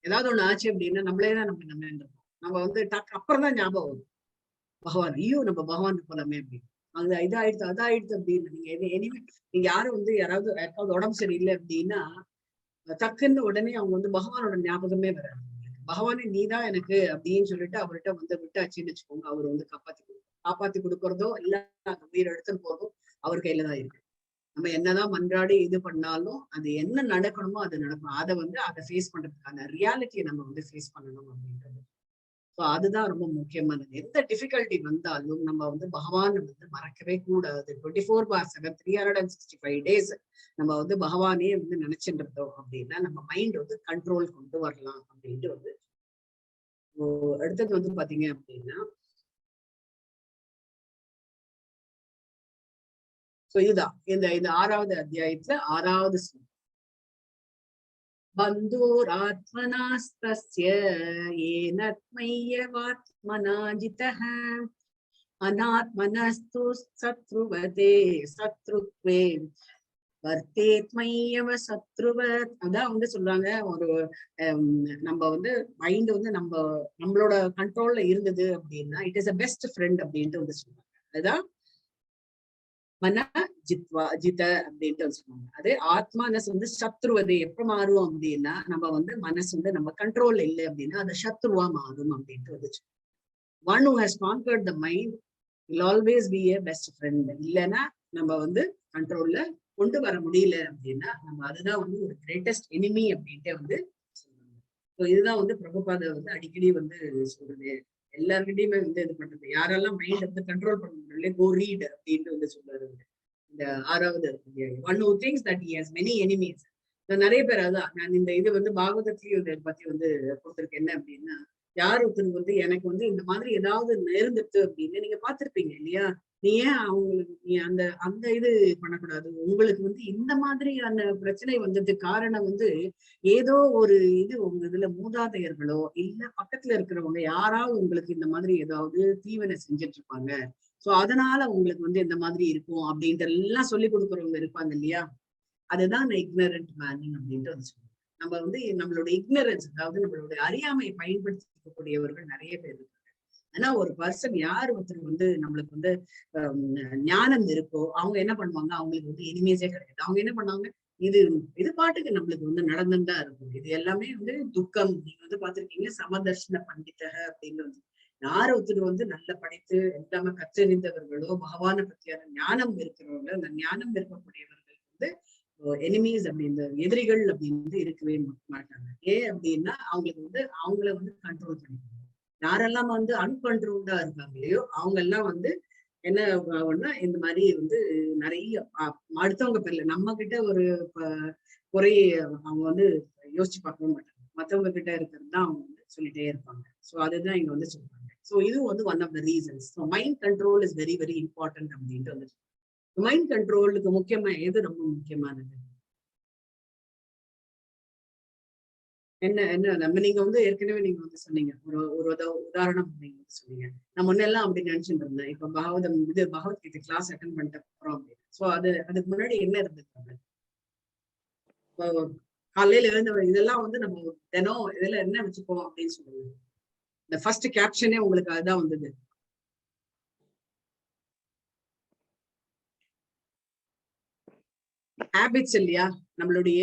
ஏதாவது ஒண்ணு ஆச்சு அப்படின்னா நம்மளேதான் நம்பின்னு இருக்கோம். நம்ம வந்து அப்புறம் தான் ஞாபகம் வரும் பகவான், ஐயோ நம்ம பகவான் போலாமே அப்படின்னு. அது இதாயிடுது அதாயிடுது அப்படின்னு. நீங்க யாரும் வந்து யாராவது உடம்பு சரியில்லை அப்படின்னா டக்குன்னு உடனே அவங்க வந்து பகவானோட ஞாபகமே வராது. பகவானே நீதான் எனக்கு அப்படின்னு சொல்லிட்டு அவர்கிட்ட வந்து விட்டாச்சுன்னு வச்சுக்கோங்க, அவர் வந்து காப்பாத்தி கொடுக்கறதோ இல்ல அந்த உயிர் எடுத்துன்னு போறதோ அவர் கையில தான் இருக்கு. நம்ம என்னதான் மன்றாடி இது பண்ணாலும் அது என்ன நடக்கணுமோ அது நடக்கும். அதை ஃபேஸ் பண்றதுக்கான ரியாலிட்டியை நம்ம வந்து ஃபேஸ் பண்ணணும் அப்படின்றது. ஸோ அதுதான் ரொம்ப முக்கியமானது. எந்த டிஃபிகல்ட்டி வந்தாலும் நம்ம வந்து பகவான் வந்து மறக்கவே கூடாது. 24/7 365 days நம்ம வந்து பகவானே வந்து நினைச்சுட்டு இருந்தோம் அப்படின்னா நம்ம மைண்ட் வந்து கண்ட்ரோல் கொண்டு வரலாம் அப்படின்ட்டு வந்து. அடுத்தது வந்து பாத்தீங்க அப்படின்னா, இதுதான் இந்த 6வது அத்தியாயத்துல 6வது ஸ்லோகம். பந்தோராத்மனாஸ்தஸ்ய ஏனத்மய்யவாத்மனா ஜிதஹ அநாத்மனஸ்து சத்ருவதே சத்ருத்வே வர்த்தேத்மய்யவ சத்ருவத். அதான் வந்து சொல்றாங்க, ஒரு நம்ம வந்து மைண்ட் வந்து நம்மளோட கண்ட்ரோல்ல இருந்தது அப்படின்னா it is a best friend அப்படின்ட்டு வந்து சொல்றாங்க. அதுதான் மன ஜித அப்படின்ட்டு சொல்லுவாங்க. அதே ஆத்மானஸ் வந்து சத்ருவதை எப்ப மாறும் அப்படின்னா நம்ம வந்து மனசு வந்து நம்ம கண்ட்ரோல்ல இல்லை அப்படின்னா அது சத்ருவா மாறும் அப்படின்ட்டு வந்துச்சு. One who has conquered the mind will always be a best friend. இல்லைன்னா நம்ம வந்து கண்ட்ரோல்ல கொண்டு வர முடியல அப்படின்னா நம்ம அதுதான் வந்து ஒரு கிரேட்டஸ்ட் எனிமி அப்படின்ட்டு வந்து சொல்றாங்க. ஸோ இதுதான் வந்து பிரபுபாத வந்து அடிக்கடி வந்து சொல்றது, எல்லாருக்கிட்டையுமே வந்து இது பண்றது. யாரெல்லாம் மைண்ட் வந்து கண்ட்ரோல் பண்ண முடியல கோ ரீட் அப்படின்ட்டு வந்து சொல்றாரு இந்த 6வது. One who thinks that he has many enemies. நிறைய பேர் அதான் நான் இந்த இது வந்து பாகவதத்தையும் இதை பத்தி வந்து கொடுத்துருக்கேன். என்ன அப்படின்னா, யார் ஒருத்தர் வந்து எனக்கு வந்து இந்த மாதிரி ஏதாவது நேர்ந்துட்டு அப்படின்னு நீங்க பார்த்திருப்பீங்க இல்லையா? நீ ஏன் அவங்களுக்கு நீ அந்த இது பண்ணக்கூடாது? உங்களுக்கு வந்து இந்த மாதிரியான பிரச்சனை வந்ததுக்கு காரணம் வந்து ஏதோ ஒரு இது உங்க இதுல மூதாதையர்களோ இல்ல பக்கத்துல இருக்கிறவங்க யாராவது உங்களுக்கு இந்த மாதிரி ஏதாவது தீவினை செஞ்சுட்டு இருப்பாங்க. சோ அதனால உங்களுக்கு வந்து இந்த மாதிரி இருக்கும் அப்படின்ட்டு எல்லாம் சொல்லி கொடுக்குறவங்க இருப்பாங்க இல்லையா? அதுதான் இக்னரண்ட் மேனிங் அப்படின்ட்டு வந்து சொல்லுவாங்க. நம்ம வந்து நம்மளோட இக்னரன்ஸ், அதாவது நம்மளுடைய அறியாமையை பயன்படுத்திக்கக்கூடியவர்கள் நிறைய பேர் இருக்காங்க. ஆனா ஒரு பர்சன் யார் ஒருத்தர் வந்து நம்மளுக்கு வந்து ஞானம் இருக்கோ அவங்க என்ன பண்ணுவாங்க, அவங்களுக்கு வந்து எனிமீஸே கிடையாது. அவங்க என்ன பண்ணுவாங்க, இது பாட்டுக்கு நம்மளுக்கு வந்து நடந்துதான் இருக்கும். இது எல்லாமே வந்து துக்கம். நீங்க வந்து பாத்திருக்கீங்க சமதர்ஷன பண்டிதக அப்படின்னு வந்து யார் ஒருத்தர் வந்து நல்ல படித்து எல்லாமே கற்றறிந்தவர்களோ பகவான பத்தியான ஞானம் இருக்கிறவங்க, அந்த ஞானம் இருக்கக்கூடியவர்கள் வந்து எனிமீஸ் அப்படின்னு எதிரிகள் அப்படின்னு இருக்கவே மாட்டாங்க. ஏன் அப்படின்னா அவங்களுக்கு வந்து அவங்கள வந்து கண்ட்ரோல் பண்ணிக்கணும். யாரெல்லாம் வந்து அன்கண்ட்ரோல்டா இருக்காங்க இல்லையோ அவங்க எல்லாம் வந்து என்ன ஆகும்னா இந்த மாதிரி வந்து நிறைய அடுத்தவங்க பேர்ல நம்ம கிட்ட ஒரு குறை அவங்க வந்து யோசிச்சு பார்க்கவே மாட்டாங்க. மற்றவங்க கிட்ட இருக்கிறது தான் அவங்க வந்து சொல்லிட்டே இருப்பாங்க. ஸோ அதுதான் இங்க வந்து சொல்றாங்க. ஸோ இது வந்து one of the reasons. So mind control is very very important அப்படின்ட்டு வந்து மைண்ட் கண்ட்ரோலுக்கு முக்கியமா எது ரொம்ப முக்கியமானது? என்ன நம்ம நீங்க வந்து ஏற்கனவே நீங்க வந்து சொன்னீங்க ஒரு உதாரணம் நீங்க வந்து சொன்னீங்க. நான் முன்னெல்லாம் அப்படி நினைச்சுட்டு இருந்தேன். இப்ப பகவத்கீதை கிளாஸ் அட்டன் பண்ணிட்டு அப்புறம் அப்படின்னு. சோ அதுக்கு முன்னாடி என்ன இருந்தது? காலையில எழுந்த இதெல்லாம் வந்து நம்ம தினம் இதெல்லாம் என்ன வச்சுப்போம் அப்படின்னு சொல்லுவாங்க. இந்த ஃபர்ஸ்ட் கேப்ஷனே உங்களுக்கு அதுதான் வந்தது. ஹேபிட்ஸ் இல்லையா? நம்மளுடைய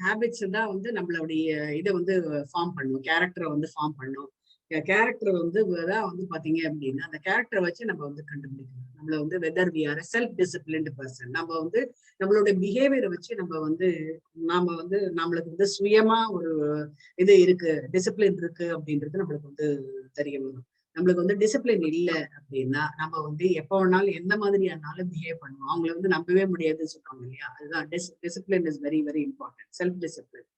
ஹேபிட்ஸ் தான் வந்து நம்மளுடைய இதை வந்து ஃபார்ம் பண்ணும், கேரக்டரை வந்து ஃபார்ம் பண்ணும். கேரக்டர் வந்து தான் வந்து பாத்தீங்க அப்படின்னா அந்த கேரக்டரை வச்சு நம்ம வந்து கண்டுபிடிக்கணும். நம்மள வந்து whether we are self disciplined person. நம்ம வந்து நம்மளுடைய பிஹேவியரை வச்சு நாம வந்து நம்மளுக்கு வந்து சுயமா ஒரு இது இருக்கு, டிசிப்ளின் இருக்கு அப்படின்றது நம்மளுக்கு வந்து தெரிய வரும். நம்மளுக்கு வந்து டிசிப்ளின் இல்லை அப்படின்னா நம்ம வந்து எப்ப வேணாலும் எந்த மாதிரியானாலும் பிஹேவ் பண்ணுவோம். அவங்களை வந்து நம்பவே முடியாதுன்னு சொல்றாங்க இல்லையா? அதுதான் discipline is very very important, self discipline.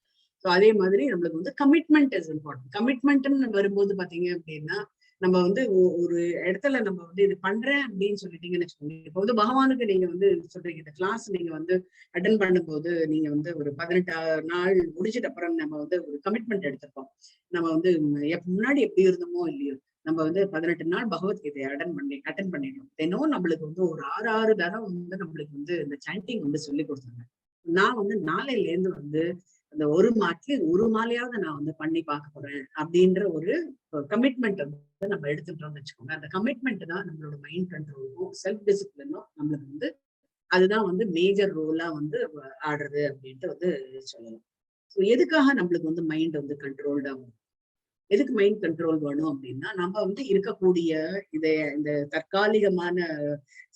So அதே மாதிரி நம்மளுக்கு வந்து கமிட்மெண்ட் இஸ் இம்பார்ட்டன்ட். கமிட்மெண்ட்னு வரும்போது பாத்தீங்க அப்படின்னா நம்ம வந்து ஒரு இடத்துல நம்ம வந்து இது பண்றேன் அப்படின்னு சொல்லிட்டீங்கன்னு வச்சுக்கோங்க. இப்போ வந்து பகவானுக்கு நீங்க வந்து சொல்றீங்க, இந்த கிளாஸ் நீங்க வந்து அட்டன் பண்ணும்போது நீங்க வந்து ஒரு 18 நாள் முடிச்சிட்ட அப்புறம் நம்ம வந்து ஒரு கமிட்மெண்ட் எடுத்திருப்போம். நம்ம வந்து முன்னாடி எப்படி இருந்தோமோ இல்லையோ நம்ம வந்து 18 நாள் பகவத்கீதையை அட்டன் பண்ணிட்டோம். தினம் நம்மளுக்கு வந்து ஒரு 6 தடவை வந்து நம்மளுக்கு வந்து இந்த சாண்டிங் வந்து சொல்லி கொடுத்தாங்க. நான் வந்து நாளையில இருந்து வந்து அந்த ஒரு மாலையாவது நான் வந்து பண்ணி பார்க்க போறேன் அப்படின்ற ஒரு கமிட்மெண்ட் வந்து நம்ம எடுத்துட்டோம்னு வச்சுக்கோங்க. அந்த கமிட்மெண்ட் தான் நம்மளோட மைண்ட் கண்ட்ரோலுக்கும் செல்ஃப் டிசிப்ளினும் நம்மளுக்கு வந்து அதுதான் வந்து மேஜர் ரோலா வந்து ஆடுறது அப்படின்ட்டு வந்து சொல்லலாம். ஸோ எதுக்காக நம்மளுக்கு வந்து மைண்ட் வந்து கண்ட்ரோல்டா வரும்? எதுக்கு மைண்ட் கண்ட்ரோல் வேணும் அப்படின்னா நம்ம வந்து இருக்கக்கூடிய இந்த தற்காலிகமான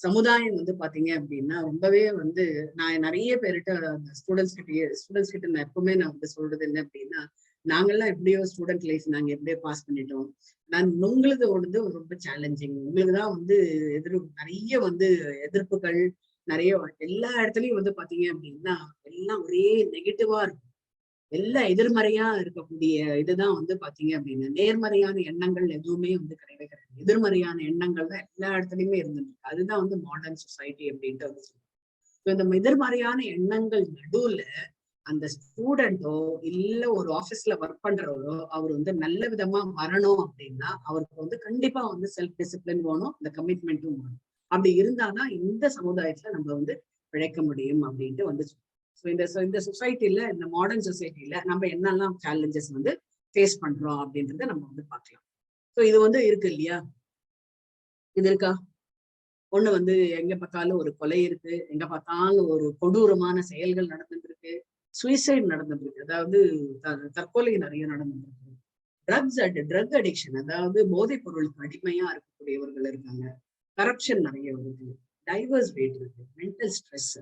சமுதாயம் வந்து பாத்தீங்க அப்படின்னா ரொம்பவே வந்து நான் நிறைய பேர்கிட்ட ஸ்டூடெண்ட்ஸ் கிட்ட நான் எப்பவுமே நான் வந்து சொல்றது என்ன அப்படின்னா, நாங்கெல்லாம் எப்படியோ ஸ்டூடெண்ட் லைஃப் நாங்க எப்படியோ பாஸ் பண்ணிட்டோம். உங்களுக்கு வந்து ரொம்ப சேலஞ்சிங். உங்களுக்குதான் வந்து நிறைய வந்து எதிர்ப்புகள் நிறைய எல்லா இடத்துலயும் வந்து பாத்தீங்க அப்படின்னா எல்லாம் ஒரே நெகட்டிவா இருக்கும். எல்லா எதிர்மறையா இருக்கக்கூடிய இதுதான் வந்து பாத்தீங்க அப்படின்னா நேர்மறையான எண்ணங்கள் எதுவுமே வந்து கிடையவே கிடையாது. எதிர்மறையான எண்ணங்கள் தான் எல்லா இடத்துலயுமே இருந்துருக்கு. அதுதான் வந்து மாடர்ன் சொசைட்டி அப்படின்ட்டு வந்து சொல்லுவாங்க. இந்த எதிர்மறையான எண்ணங்கள் நடுவுல அந்த ஸ்டூடெண்டோ இல்ல ஒரு ஆபீஸ்ல ஒர்க் பண்றவரோ அவர் வந்து நல்ல விதமா வரணும் அப்படின்னா அவருக்கு வந்து கண்டிப்பா வந்து செல்ஃப் டிசிப்ளின் வேணும், இந்த கமிட்மெண்ட்டும் வேணும். அப்படி இருந்தாதான் இந்த சமுதாயத்துல நம்ம வந்து பிழைக்க முடியும் அப்படின்ட்டு வந்து இந்த சொசைட்டில இந்த மாடர்ன் சொசைட்டில நம்ம என்னெல்லாம் சேலஞ்சஸ் வந்து ஃபேஸ் பண்றோம் அப்படின்றத நம்ம வந்து பார்க்கலாம். ஸோ இது வந்து இருக்கு இல்லையா? இது இருக்கா? ஒண்ணு வந்து எங்க பார்த்தாலும் ஒரு கொலை இருக்கு, எங்க பார்த்தாலும் ஒரு கொடூரமான செயல்கள் நடந்துட்டு இருக்கு, சுயசைட் நடந்துட்டு இருக்கு, அதாவது தற்கொலை நிறைய நடந்துட்டு இருக்கு. ட்ரக் அடிக்ஷன், அதாவது போதைப் பொருளுக்கு அடிமையா இருக்கக்கூடியவர்கள் இருக்காங்க. கரப்ஷன் நிறைய இருக்கு, டைவர்ஸ் ரேட் இருக்கு, மென்டல் ஸ்ட்ரெஸ்.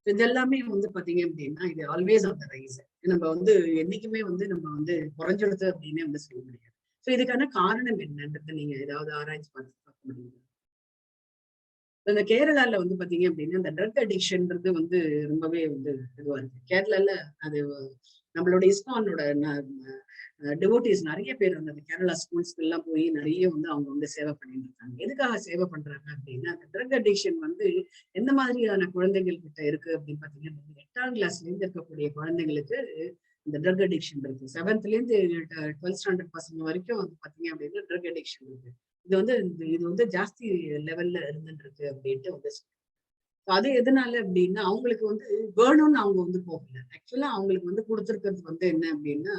இதெல்லாமே வந்து பாத்தீங்க அப்படின்னா இது ஆல்வேஸ் ஆன் த ரைஸ். நம்ம வந்து என்னைக்குமே வந்து நம்ம வந்து குறைஞ்சிடுது அப்படின்னு வந்து சொல்ல முடியாது. ஸோ இதுக்கான காரணம் என்னன்றது நீங்க ஏதாவது ஆராய்ச்சி பார்க்க முடியுது? இந்த கேரளால வந்து பாத்தீங்க அப்படின்னா இந்த ட்ரக் அடிக்ஷன்றது வந்து ரொம்பவே வந்து இதுவா இருக்கு. கேரளால அது நம்மளோட இஸ்கானோட டிவோட்டிஸ் நிறைய பேர் வந்து அந்த கேரளா ஸ்கூல்ஸ்க்கு எல்லாம் போய் நிறைய வந்து அவங்க வந்து சேவை பண்ணிட்டு இருக்காங்க. எதுக்காக சேவை பண்றாங்க அப்படின்னா அந்த ட்ரக் அடிக்ஷன் வந்து எந்த மாதிரியான குழந்தைகள் கிட்ட இருக்கு அப்படின்னு பாத்தீங்கன்னா 8ஆம் கிளாஸ்ல இருந்து இருக்கக்கூடிய குழந்தைங்களுக்கு இந்த ட்ரக் அடிக்ஷன் இருக்கு. 7th இருந்து 12th ஸ்டாண்டர்ட் பசங்க வரைக்கும் வந்து பாத்தீங்க அப்படின்னா ட்ரக் அடிக்ஷன் இருக்கு. இது வந்து ஜாஸ்தி லெவல்ல இருந்துட்டு இருக்கு அப்படின்ட்டு வந்து அது எதனால அப்படின்னா அவங்களுக்கு வந்து வேணும்னு அவங்க வந்து போகல. ஆக்சுவலா அவங்களுக்கு வந்து கொடுத்துருக்கிறது வந்து என்ன அப்படின்னா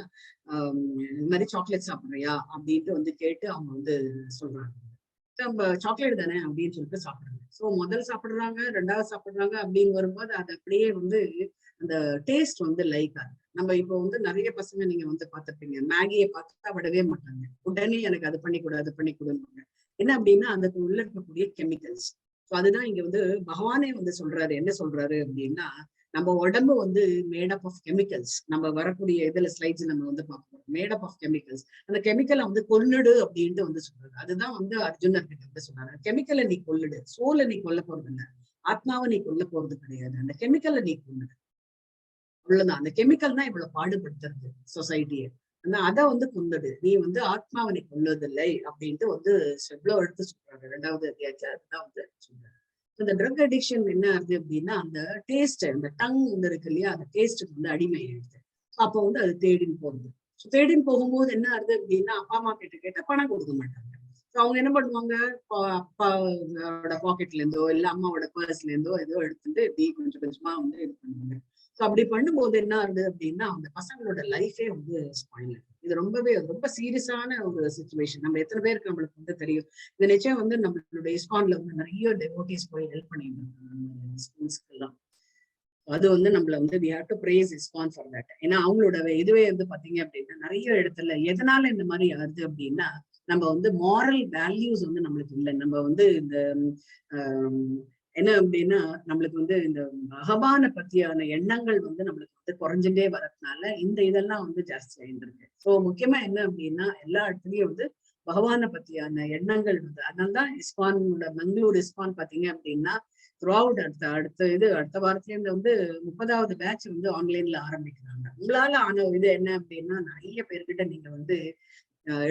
இந்த மாதிரி சாக்லேட் சாப்பிடுறியா அப்படின்ட்டு வந்து கேட்டு அவங்க வந்து சொல்றாங்க. நம்ம சாக்லேட் தானே அப்படின்னு சொல்லிட்டு சாப்பிடுறாங்க. ஸோ முதல் சாப்பிடுறாங்க, 2வது சாப்பிடுறாங்க அப்படின்னு வரும்போது அது அப்படியே வந்து அந்த டேஸ்ட் வந்து லைக் ஆகுது. நம்ம இப்போ வந்து நிறைய பசங்க நீங்க வந்து பார்த்துருப்பீங்க, மேகியை பார்த்தா விடவே மாட்டாங்க, உடனே எனக்கு அது பண்ணி கொடு அது பண்ணி கொடுங்க. என்ன அப்படின்னா அதுக்கு உள்ள இருக்கக்கூடிய கெமிக்கல்ஸ். ஸோ அதுதான் இங்க வந்து பகவானே வந்து சொல்றாரு. என்ன சொல்றாரு அப்படின்னா நம்ம உடம்பு வந்து மேட் அப் ஆஃப் கெமிக்கல்ஸ். நம்ம வரக்கூடிய இதுல ஸ்லைட்ஸ் நம்ம வந்து பார்க்கணும், மேட் அப் ஆஃப் கெமிக்கல்ஸ். அந்த கெமிக்கலை வந்து கொல்லுடு அப்படின்ட்டு வந்து சொல்றாரு. அதுதான் வந்து அர்ஜுனர் கிட்ட வந்து சொல்றாரு, கெமிக்கலை நீ கொல்லுடு, சோலை நீ கொல்ல போறது இல்லை, ஆத்மாவை நீ கொல்ல போறது கிடையாது, அந்த கெமிக்கலை நீ கொல்லுடு. அவ்வளவுதான். அந்த கெமிக்கல் தான் இவ்வளவு பாடுபடுத்துறது சொசைட்டியை. அதை வந்து கொல்லுடு, நீ வந்து ஆத்மாவை நீ கொல்லுவதில்லை அப்படின்ட்டு வந்து எவ்வளவு எடுத்து சொல்றாரு 2வது அத்தியாயத்துல. அதுதான் வந்து சொல்றாரு. இந்த ட்ரக் அடிக்ஷன் என்ன ஆகுது அப்படின்னா அந்த டேஸ்ட், அந்த டங் வந்து இருக்கு இல்லையா, அந்த டேஸ்ட்டுக்கு வந்து அடிமை ஆயிடுது. ஸோ அப்போ வந்து அது தேடின்னு போகுது. தேடின்னு போகும்போது என்ன ஆகுது அப்படின்னா, அப்பா அம்மா கிட்ட கேட்டா பணம் கொடுக்க மாட்டாங்க. அவங்க என்ன பண்ணுவாங்க, அப்பாவோட பாக்கெட்ல இருந்தோ இல்ல அம்மாவோட பர்ஸ்ல இருந்தோ ஏதோ எடுத்துட்டு இப்படி கொஞ்சம் கொஞ்சமா வந்து இது பண்ணுவாங்க. அப்படி பண்ணும்போது என்ன ஆகுது அப்படின்னா, அந்த பசங்களோட லைஃபே வந்து ஸ்பாயில் ஆகுது. இது ரொம்ப சீரியஸான ஒரு சிச்சுவேஷன். நம்ம எத்தனை பேருக்கு நம்மளுக்கு வந்து தெரியும். இது நிச்சயம் வந்து நம்மளுடைய ISKCONல வந்து நிறைய டெவோட்டீஸ் போய் ஹெல்ப் பண்ணிட்டு இருக்காங்க ஸ்கூல்ஸ்க்கு எல்லாம். அது வந்து நம்மள வந்து we have to praise ISKCON for that. ஏன்னா அவங்களோட இதுவே வந்து பாத்தீங்க அப்படின்னா நிறைய இடத்துல எதனால இந்த மாதிரி ஆகுது அப்படின்னா, நம்ம வந்து மாரல் வேல்யூஸ் வந்து நம்மளுக்கு இல்லை. நம்ம வந்து இந்த என்ன அப்படின்னா, நம்மளுக்கு வந்து இந்த பகவானை பத்தியான எண்ணங்கள் வந்து நம்மளுக்கு வந்து குறைஞ்சுட்டே வரதுனால இந்த இதெல்லாம் வந்து ஜாஸ்தி ஆயிருக்கு. சோ முக்கியமா என்ன அப்படின்னா, எல்லா இடத்துலயும் வந்து பகவானை பத்தியான எண்ணங்கள் வந்து, அதனாலதான் ISKCON பெங்களூர் ISKCON பாத்தீங்க அப்படின்னா த்ரூஅவுட் அடுத்த வாரத்துல இருந்து வந்து 30வது பேட்ச் வந்து ஆன்லைன்ல ஆரம்பிக்கிறாங்க. உங்களால ஆன இது என்ன அப்படின்னா, நிறைய பேர்கிட்ட நீங்க வந்து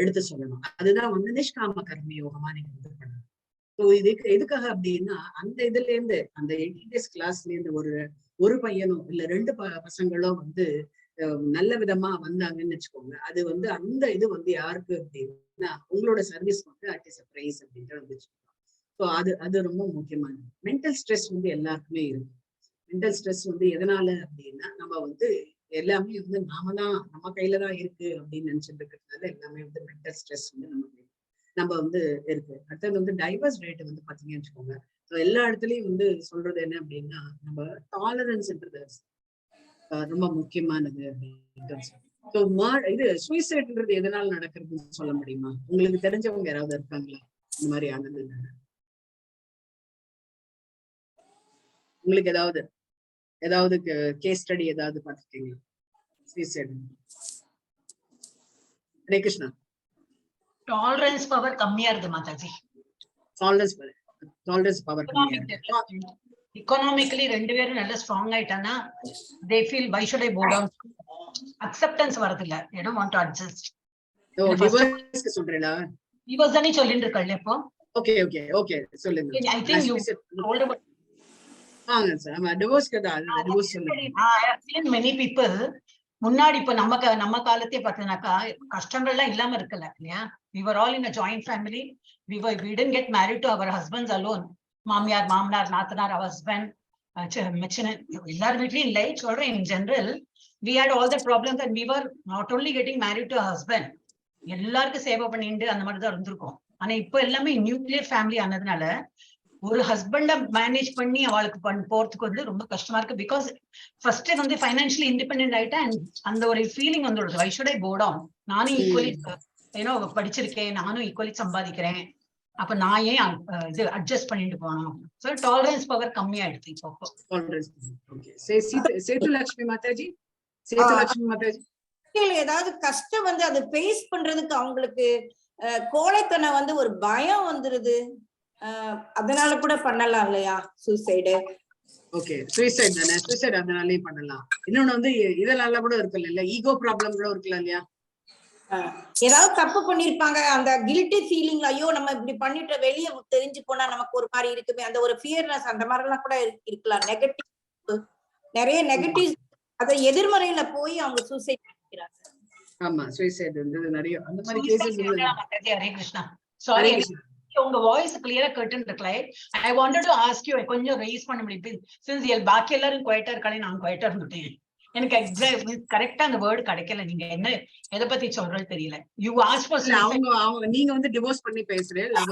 எடுத்து சொல்லணும். அதுதான் வந்து நிஷ்காம கர்ம யோகமா நீங்க வந்து பண்ணணும். ஸோ எதுக்காக அப்படின்னா, அந்த இதுல இருந்து அந்த 80 days கிளாஸ்ல இருந்து ஒரு பையனோ இல்ல 2 பசங்களோ வந்து நல்ல விதமா வந்தாங்கன்னு வச்சுக்கோங்க. அது வந்து அந்த இது வந்து யாருக்கு அப்படின்னா, உங்களோட சர்வீஸ் வந்து அட் இஸ் அ பிரைஸ் அப்படின்ட்டு வந்துச்சு. ஸோ அது ரொம்ப முக்கியமானது. மென்டல் ஸ்ட்ரெஸ் வந்து எல்லாருக்குமே இருக்கு. மென்டல் ஸ்ட்ரெஸ் வந்து எதனால அப்படின்னா, நம்ம வந்து எல்லாமே வந்து நம்ம கையில தான் இருக்கு அப்படின்னு நினைச்சிட்டு இருக்கிறதுனால எல்லாமே வந்து மென்டல் ஸ்ட்ரெஸ் வந்து நம்ம வந்து இருக்கு. அடுத்தது வந்து டைவர்ஸ் ரேட் வந்து பாத்தீங்கன்னு வச்சுக்கோங்க. எல்லா இடத்துலயும் வந்து சொல்றது என்ன அப்படின்னா, நம்ம டாலரன்ஸ்ன்றது ரொம்ப முக்கியமானது அப்படின்னு. இது சூசைட்ன்றது எதனால நடக்கிறதுன்னு சொல்ல முடியுமா? உங்களுக்கு தெரிஞ்சவங்க யாராவது இருக்காங்களா இந்த மாதிரி ஆனது? உங்களுக்கு ஏதாவது கேஸ் ஸ்டடி ஏதாவது பார்த்துருக்கீங்களா? ஹரே கிருஷ்ணா. டாலரன்ஸ் பவர் கம்மியா இருக்கு மாதாஜி. டாலரன்ஸ் பவர் கம்மியா இருக்கு. எக்கனாமிக்கலி 2 பேரும் நல்ல ஸ்ட்ராங் ஆயிட்டானா they feel why should I bow down. Acceptance வரது இல்ல. they don't want to adjust. டிவோர்ஸ்க்கு சொல்றீங்களா? டிவோர்ஸ் தானே சொல்லிட்டு இருக்கல இப்போ. ஓகே சொல்லுங்க. I think you told about டிவோர்ஸ்க்கு தான் டிவோர்ஸ் சொல்லுங்க. I have seen many people முன்னாடி இப்ப நம்ம காலத்தையே பார்த்தீங்கன்னாக்கா கஷ்டங்கள்லாம் இல்லாம இருக்கல இல்லையா? We were all in a joint family. We didn't get married to our husbands alone. மாமியார் மாமனார் நாத்தனார் husband எல்லார் வீட்லயும் இல்லை சொல்றேன். in general we had all the problems and we were not only getting married to a husband, எல்லாருக்கும் சேவை பண்ணிட்டு அந்த மாதிரி தான் இருந்திருக்கும். ஆனா இப்ப எல்லாமே நியூக்ளியர் ஃபேமிலி ஆனதுனால ஒரு ஹஸ்பண்ட மேனேஜ் பண்ணி அவளுக்கு போறதுக்கு வந்து ரொம்ப கஷ்டமா இருக்கு. பிகாஸ் ஃபர்ஸ்ட் வந்து ஃபைனான்சியலி இண்டிபெண்டன்ட் ஆயிட்டேன். அந்த ஒரு ஃபீலிங் வந்துடுது, why should I go down. நானும் ஈக்குவலி படிச்சிருக்கேன், நானும் ஈக்குவலி சம்பாதிக்கிறேன், அப்ப நான் ஏன் இது அட்ஜஸ்ட் பண்ணிட்டு போனோம். சோ டாலரன்ஸ் பவர் கம்மியாயிடுது இப்போ. சேதுலட்சுமி மாதாஜி ஏதாவது கஷ்டம் வந்து அது ஃபேஸ் பண்றதுக்கு அவங்களுக்கு கோழைத்தனம் வந்து ஒரு பயம் வந்துருது. அதனால கூட பண்ணலாம் இல்லையா சூசைடு? ஓகே, சூசைட் தானே, சூசைட் அதனாலயே பண்ணலாம். இன்னொன்னு வந்து இதனால கூட இருக்குல்ல, இல்ல ஈகோ ப்ராப்ளம் கூட இருக்கலாம் இல்லையா? ஏதாவது தப்பு பண்ணிருப்பாங்க, அந்த கில்ட்டி ஃபீலிங், ஐயோ நம்ம இப்படி பண்ணிட்டு வெளியே தெரிஞ்சு போனா நமக்கு ஒரு மாதிரி இருக்குமே, அந்த ஒரு ஃபியர்னஸ், அந்த மாதிரி எல்லாம் கூட இருக்கலாம். நெகட்டிவ், நிறைய நெகட்டிவ், அத எதிர்மறையில போய் அவங்க சூசைட் பண்ணிக்கிறாங்க. ஆமா, சூசைட் வந்து நிறைய அந்த மாதிரி கேसेस இருக்கு. ஹரே கிருஷ்ணா. சாரி, உங்க வாய்ஸ் கிளியரா கேட்டுன்னு இருக்கல. I wanted to ask you, கொஞ்சம் ரைஸ் பண்ண முடியும் since பாக்கி எல்லாரும் குவைட்டா இருக்கானே நான் குவைட்டா இருந்துட்டேன். எனக்கு எக்ஸாக்ட் கரெக்ட்டா அந்த வேர்ட் கிடைக்கல. நீங்க என்ன எதை பத்தி சொல்றது தெரியல. யூ ஆஸ்க் ஃபார் அவங்க நீங்க வந்து டிவோர்ஸ் பண்ணி பேசுறீங்க.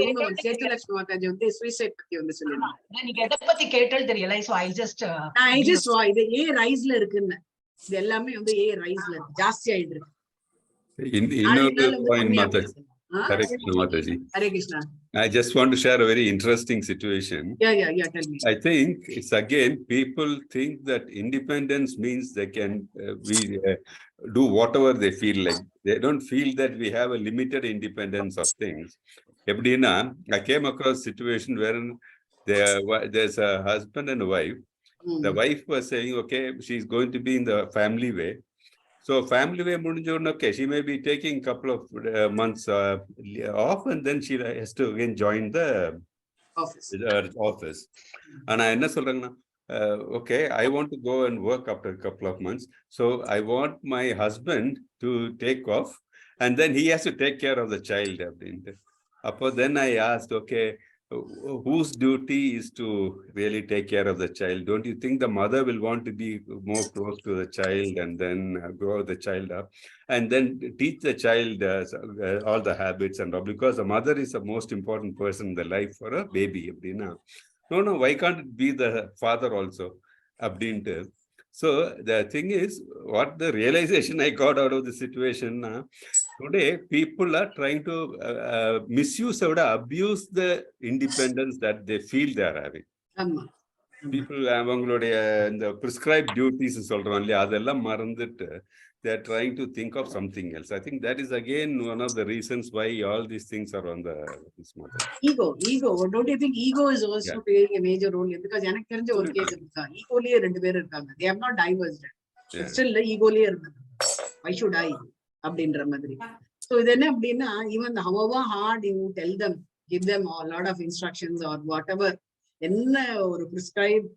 இவங்க வந்து சேதுலட்சுமி மாதாஜி வந்து சூசைட் பத்தி வந்து சொல்லுங்க. நீங்க எதை பத்தி கேட்டல் தெரியல. சோ I just இது ஏ ரைஸ்ல இருக்குன்னு, இது எல்லாமே வந்து ஏ ரைஸ்ல இருக்கு, ஜாஸ்தி ஆயிட்டு இருக்கு. இன்னொரு point Mataji. Hare Krishna Mataji. Hare Krishna. I just want to share a very interesting situation. Yeah, tell me. I think it's again, people think that independence means they can do whatever they feel like. They don't feel that we have a limited independence of things. Ebdina, I came across a situation where there's a husband and a wife. The wife was saying, okay, she's going to be in the family way. So family way mudinjona, okay, she may be taking a couple of months off, and then she has to again join the office. And I enna solranga, okay, I want to go and work after a couple of months. So I want my husband to take off and then he has to take care of the child. Then I asked, okay, whose duty is to really take care of the child? Don't you think the mother will want to be more close to the child and then grow the child up and then teach the child all the habits and all, because the mother is the most important person in the life for a baby. No, why can't it be the father also? So the thing is, what the realization I got out of the situation now, today people are trying to misuse or abuse the independence that they feel they are having. People அவங்களுடைய இந்த prescribed duties சொல்றோம் இல்லையா, அதெல்லாம் மறந்துட்டு they are trying to think of something else. I think that is again one of the reasons why all these things are on the ego. Don't you think ego is also playing a major role? Because எனக்கு தெரிஞ்ச ஒரு case இருக்கா, ஈகோலயே ரெண்டு பேர் இருக்காங்க. They have not diverged. Still ஈகோலயே இருக்காங்க. Why should I? அப்படின்ற மாதிரி. So இது என்ன அப்படின்னா, even however hard you tell them, give them a lot of instructions or whatever, என்ன ஒரு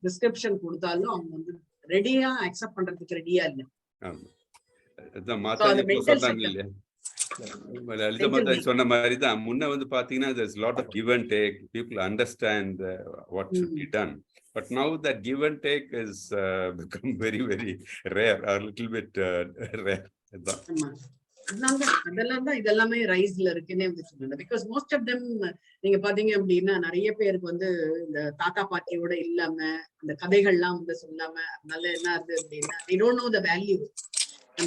prescription கொடுத்தாலும் அவங்க வந்து ரெடியா அக்செப்ட் பண்றதுக்கு ரெடியா இல்ல. சொன்ன மாதிரி தான் முன்ன வந்து பாத்தீங்கன்னா there's a lot of give and take. People understand what should be done, but now that give and take is become very very rare or a little bit rare. அதெல்லாம் தான் இதெல்லாமே ரைஸ்ல இருக்குன்னே வந்து சொன்னாங்க. பிகாஸ் மோஸ்ட் ஆஃப் தெம் நீங்க பாத்தீங்க அப்படின்னா நிறைய பேருக்கு வந்து இந்த தாத்தா பாட்டியோட இல்லாம அந்த கதைகள்லாம் வந்து சொல்லாம, அதனால என்ன ஆகுது அப்படின்னா they don't know the value,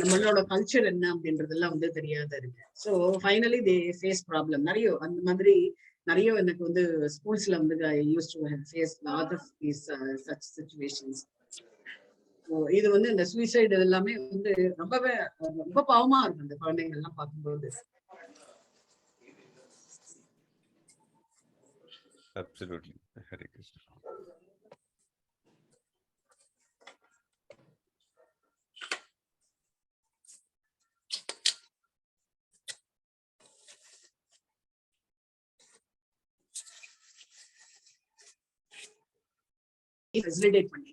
நம்மளோட கல்ச்சர் என்ன அப்படின்றதெல்லாம் வந்து தெரியாத இருக்கு. So finally they face problem. நிறைய அந்த மாதிரி நிறைய எனக்கு வந்து ஸ்கூல்ஸ்ல வந்து use to face lot of these such situations. இது வந்து இந்த சூசைடு எல்லாமே வந்து ரொம்ப பாவமா இருக்கு அந்த குழந்தைங்க எல்லாம் பார்க்கும்போது. Absolutely. Hare Krishna. Facilitate பண்ணி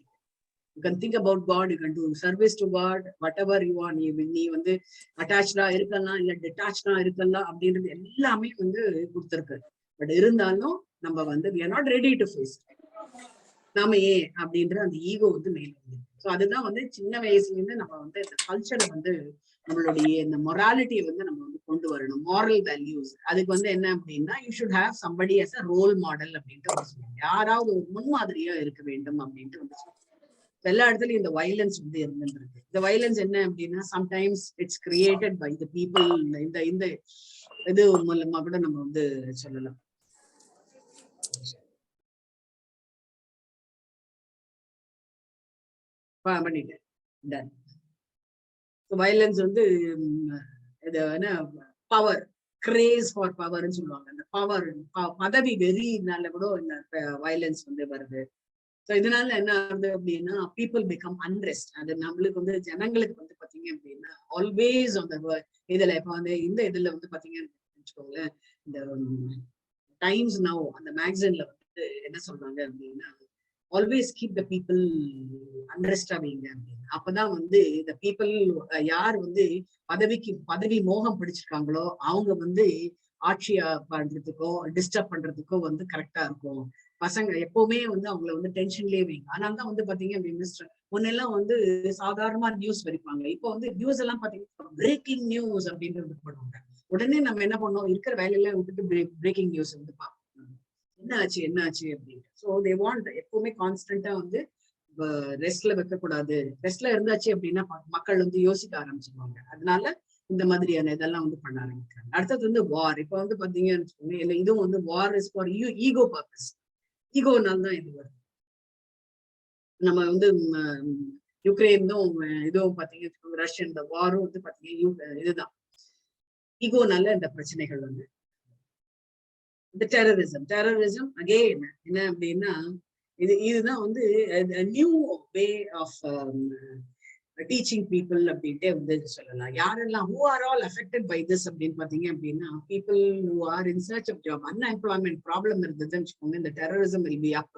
you can think about God, you can do service to God, whatever you want. நீ வந்து அட்டாச்சா இருக்கலாம் இல்ல டிட்டாச்சா இருக்கலாம் அப்படின்றது எல்லாமே வந்து கொடுத்துருக்கு. பட் இருந்தாலும் நம்ம வந்து we are not ready to face நாம ஏன் அப்படின்ற அந்த ஈகோ வந்து மேல வந்து. ஸோ அதுதான் வந்து சின்ன வயசுல இருந்து நம்ம வந்து இந்த கல்ச்சரை வந்து நம்மளுடைய இந்த மொராலிட்டியை வந்து நம்ம வந்து கொண்டு வரணும். மாரல் வேல்யூஸ் அதுக்கு வந்து என்ன அப்படின்னா you should have somebody as a role model அப்படின்ட்டு வந்து சொல்லுவாங்க. யாராவது ஒரு முன்மாதிரியா இருக்க வேண்டும் அப்படின்ட்டு வந்து சொல்லுவாங்க. எல்லா இடத்துலயும் இந்த வயலன்ஸ் வந்து இருந்துருக்கு. இந்த வயலன்ஸ் என்ன அப்படின்னா sometimes it's created by the people. இந்த இந்த இது மூலமா கூட நம்ம வந்து சொல்லலாம். பண்ணிட்டேன். வயலன்ஸ் வந்து இது என்ன பவர், கிரேஸ் ஃபார் பவர்ன்னு சொல்லுவாங்க. அந்த பவர் பதவி வெறினால கூட இந்த வயலன்ஸ் வந்து வருது. ஸோ இதனால என்ன ஆகுது அப்படின்னா பீப்புள் பிகம் அன்ரெஸ்ட். அது நம்மளுக்கு வந்து ஜனங்களுக்கு வந்து பாத்தீங்க அப்படின்னா ஆல்வேஸ் அந்த இதுல இப்ப வந்து இந்த இதுல வந்து பாத்தீங்கன்னு வச்சுக்கோங்களேன், இந்த டைம்ஸ் நவ் அந்த மேகசின்ல வந்து என்ன சொல்றாங்க அப்படின்னா ஆல்வேஸ் கீப் த பீப்புள் அன்ரெஸ்டா வைங்க அப்படின்னு. அப்பதான் வந்து இந்த பீப்புள் யார் வந்து பதவி மோகம் பிடிச்சிருக்காங்களோ அவங்க வந்து ஆட்சியா பண்றதுக்கோ டிஸ்டர்ப் பண்றதுக்கோ வந்து கரெக்டா இருக்கும். பசங்க எப்பவுமே வந்து அவங்கள வந்து டென்ஷன்லயே வைங்க. அதனாலதான் வந்து பாத்தீங்க அப்படின்னு முன்னெல்லாம் வந்து சாதாரணமா நியூஸ் வரிப்பாங்க. இப்போ வந்து நியூஸ் எல்லாம் பாத்தீங்கன்னா பிரேக்கிங் நியூஸ் அப்படின்றது பண்ணுவாங்க. உடனே நம்ம என்ன பண்ணோம், இருக்கிற வேலையில விட்டுட்டு பிரேக்கிங் நியூஸ் வந்து பார்ப்போம், என்ன ஆச்சு அப்படின்னு. ஸோ தே வாண்ட் எப்பவுமே கான்ஸ்டன்டா வந்து ரெஸ்ட்ல வைக்கக்கூடாது. ரெஸ்ட்ல இருந்தாச்சு அப்படின்னா மக்கள் வந்து யோசிக்க ஆரம்பிச்சிருவாங்க. அதனால இந்த மாதிரியான இதெல்லாம் வந்து பண்ண ஆரம்பிக்கிறாங்க. அடுத்தது வந்து வார். இப்ப வந்து பாத்தீங்கன்னு வச்சுக்கோங்க, இல்ல இதுவும் வந்து war is for ego purpose. ஈகோனால தான் இது வருது. நம்ம வந்து யுக்ரைனும் இதுவும் பாத்தீங்கன்னா ரஷ்யன் இந்த வாரும் வந்து பாத்தீங்கன்னா இதுதான் ஈகோனால இந்த பிரச்சனைகள் வந்து. இந்த டெரரிசம் அகெயின் என்ன அப்படின்னா இதுதான் வந்து new way of teaching people அப்படின்ட்டு வந்து சொல்லலாம். யாரெல்லாம் who are all affected by this அப்படின்னு பாத்தீங்க அப்படின்னா people who are in search of job, unemployment problem இருந்ததுன்னு வச்சுக்கோங்க, இந்த terrorism will be up.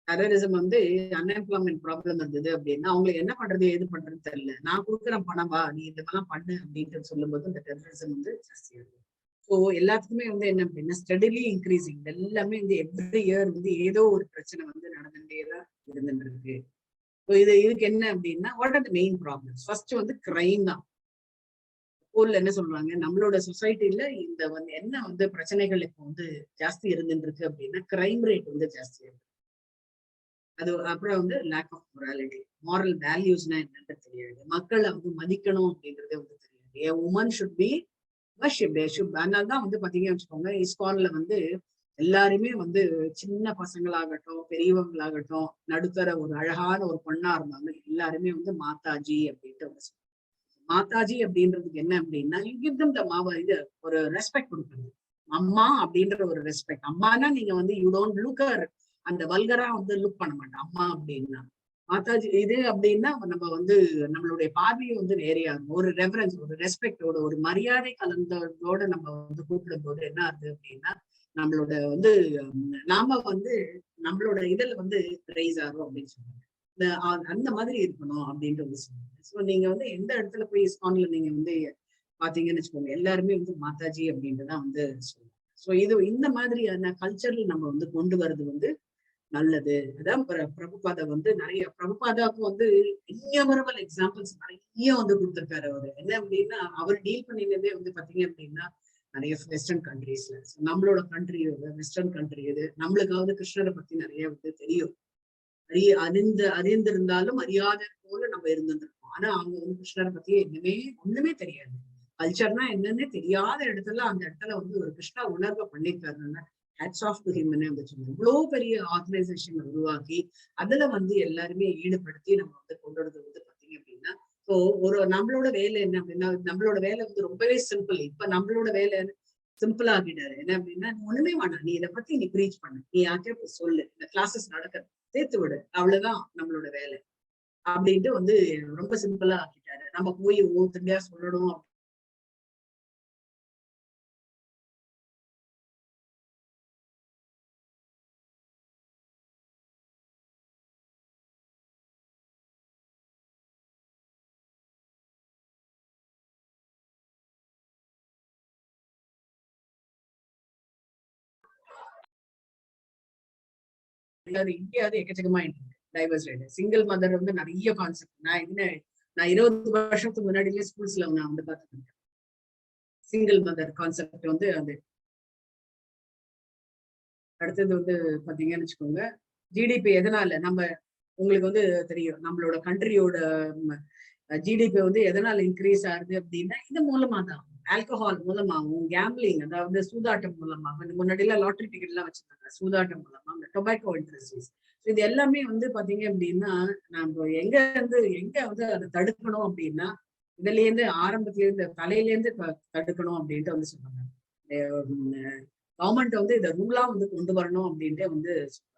Terrorism வந்து அன்எம்ப்ளாய்மெண்ட் ப்ராப்ளம் இருந்தது அப்படின்னா அவங்களுக்கு என்ன பண்றது ஏது பண்றது தெரியல. நான் கொடுக்குறேன் பணம், வா நீ இதெல்லாம் பண்ணு அப்படின்ட்டு சொல்லும் போது இந்த டெரரிசம் வந்து ஜாஸ்தி ஆகும். ஸோ எல்லாத்துக்குமே வந்து என்ன அப்படின்னா ஸ்டெடிலி இன்க்ரீசிங். எல்லாமே வந்து எவ்ரி இயர் வந்து ஏதோ ஒரு பிரச்சனை வந்து நடந்துட்டே தான் இருந்துட்டு இருக்கு. ஸோ இதுக்கு என்ன அப்படின்னா what are the main problems? First வந்து கிரைம் தான். ஸ்கூல்ல என்ன சொல்றாங்க, நம்மளோட சொசைட்டில இந்த வந்து என்ன வந்து பிரச்சனைகள் இப்போ வந்து ஜாஸ்தி இருந்துட்டு இருக்கு அப்படின்னா கிரைம் ரேட் வந்து ஜாஸ்தி இருக்கு. அது அப்புறம் வந்து லேக் ஆஃப் மொராலிட்டி, மாரல் வேல்யூஸ்னா என்னன்னு தெரியாது. மக்களை வந்து மதிக்கணும் அப்படின்றதே வந்து தெரியாது. Women should be worship. அதனாலதான் வந்து பாத்தீங்கன்னு வச்சுக்கோங்க, இஸ்கான்ல வந்து எல்லாருமே வந்து சின்ன பசங்களாகட்டும் பெரியவங்களாகட்டும் நடுத்தர ஒரு அழகான ஒரு பொண்ணா இருந்தாலும் எல்லாருமே வந்து மாதாஜி அப்படின்ட்டு வந்து சொல்லுவாங்க. மாதாஜி அப்படின்றதுக்கு என்ன அப்படின்னா இது ஒரு ரெஸ்பெக்ட் கொடுக்குறது. அம்மா அப்படின்ற ஒரு ரெஸ்பெக்ட். அம்மானா நீங்க வந்து யூ டோன்ட் லுக் அந்த வல்கரா வந்து லுக் பண்ண மாட்டோம் அம்மா அப்படின்னா. மாதாஜி இது அப்படின்னா நம்ம வந்து நம்மளுடைய பார்வையை வந்து வேறையாகும். ஒரு ரெஃபரன்ஸ், ஒரு ரெஸ்பெக்டோட, ஒரு மரியாதை கலந்தோட நம்ம வந்து கூப்பிடும் போது என்ன ஆகுது அப்படின்னா நம்மளோட வந்து நாம வந்து நம்மளோட இதுல வந்து ரைஸ் ஆகும் அப்படின்னு சொல்லுவாங்க. அந்த மாதிரி இருக்கணும் அப்படின்ட்டு சொல்லுவாங்க. ஸோ நீங்க வந்து எந்த இடத்துல போய் இஸ்கான்ல நீங்க வந்து பாத்தீங்கன்னு வச்சுக்கோங்க, எல்லாருமே வந்து மாதாஜி அப்படின்ட்டுதான் வந்து சொல்லுவாங்க. ஸோ இது இந்த மாதிரியான கல்ச்சர்ல நம்ம வந்து கொண்டு வர்றது வந்து நல்லது. அதான் பிரபுபாதா வந்து நிறைய, பிரபுபாதாவுக்கு வந்து இன்யூமரபிள் எக்ஸாம்பிள்ஸ் நிறைய வந்து கொடுத்திருக்காரு அவரு. என்ன அப்படின்னா அவர் டீல் பண்ணினதே வந்து பாத்தீங்க அப்படின்னா நிறைய வெஸ்டர்ன் கண்ட்ரீஸ்ல. நம்மளோட கண்ட்ரி வெஸ்டர்ன் கண்ட்ரி இது. நம்மளுக்காவது கிருஷ்ணரை பத்தி நிறைய வந்து தெரியும், அறிந்திருந்தாலும் அறியாத போல நம்ம இருந்திருக்கோம். ஆனா அவங்க வந்து கிருஷ்ணரை பத்தி ஒண்ணுமே தெரியாது. கல்ச்சர்னா என்னன்னு தெரியாத இடத்துல அந்த இடத்துல வந்து ஒரு கிருஷ்ண உணர்வை பண்ணிருக்காருன்னா ஹேட்ஸ் ஆஃப் டு ஹிம் வந்து சொன்னாங்க. இவ்வளவு பெரிய ஆர்கனைசேஷன் உருவாக்கி அதுல வந்து எல்லாருமே ஈடுபடுத்தி நம்ம வந்து கொண்டு வரது வந்து பாத்தீங்க அப்படின்னா, ஸோ ஒரு நம்மளோட வேலை என்ன அப்படின்னா, நம்மளோட வேலை வந்து ரொம்பவே சிம்பிள். இப்ப நம்மளோட வேலை சிம்பிள் ஆகிட்டாரு. என்ன அப்படின்னா ஒண்ணுமே வேணாம், நீ இதை பத்தி நீ ப்ரீச் பண்ணு, நீ யார்கிட்ட சொல்லு, இந்த கிளாஸஸ் நடக்க சேர்த்து விடு, அவ்வளவுதான் நம்மளோட வேலை அப்படின்ட்டு வந்து ரொம்ப சிம்பிளா ஆக்கிட்டாரு. நம்ம போய் ஒவ்வொருத்தரையா சொல்லணும். இந்தியாவது எக்கச்சக்கமா டைவர்ஸ் ரேட். சிங்கிள் மதர் வந்து நிறைய கான்செப்ட். நான் 20 வருஷத்துக்கு முன்னாடியே ஸ்கூல்ஸ்ல நான் வந்து பார்த்துருக்கேன். சிங்கிள் மதர் கான்செப்ட் வந்து அது. அடுத்தது வந்து பாத்தீங்கன்னு வச்சுக்கோங்க, ஜிடிபி எதனால நம்ம உங்களுக்கு வந்து தெரியும், நம்மளோட கண்ட்ரியோட ஜிடிபி வந்து எதனால இன்க்ரீஸ் ஆகுது அப்படின்னா இது மூலமா தான். ஆல்கஹால் மூலமாகவும், கேம்பிளிங் அதாவது சூதாட்டம் மூலமாக, முன்னாடி எல்லாம் லாட்டரி டிக்கெட் எல்லாம் வச்சிருக்காங்க, சூதாட்டம் மூலமா, அந்த டொபாக்கோ இண்டஸ்ட்ரீஸ். இது எல்லாமே வந்து பாத்தீங்க அப்படின்னா நம்ம எங்க வந்து அதை தடுக்கணும் அப்படின்னா இதுல இருந்து ஆரம்பத்துல இருந்து தலையில இருந்து தடுக்கணும் அப்படின்ட்டு வந்து சொல்றாங்க. கவர்மெண்ட் வந்து இதை ரூலா வந்து கொண்டு வரணும் அப்படின்ட்டு வந்து சொல்றாங்க.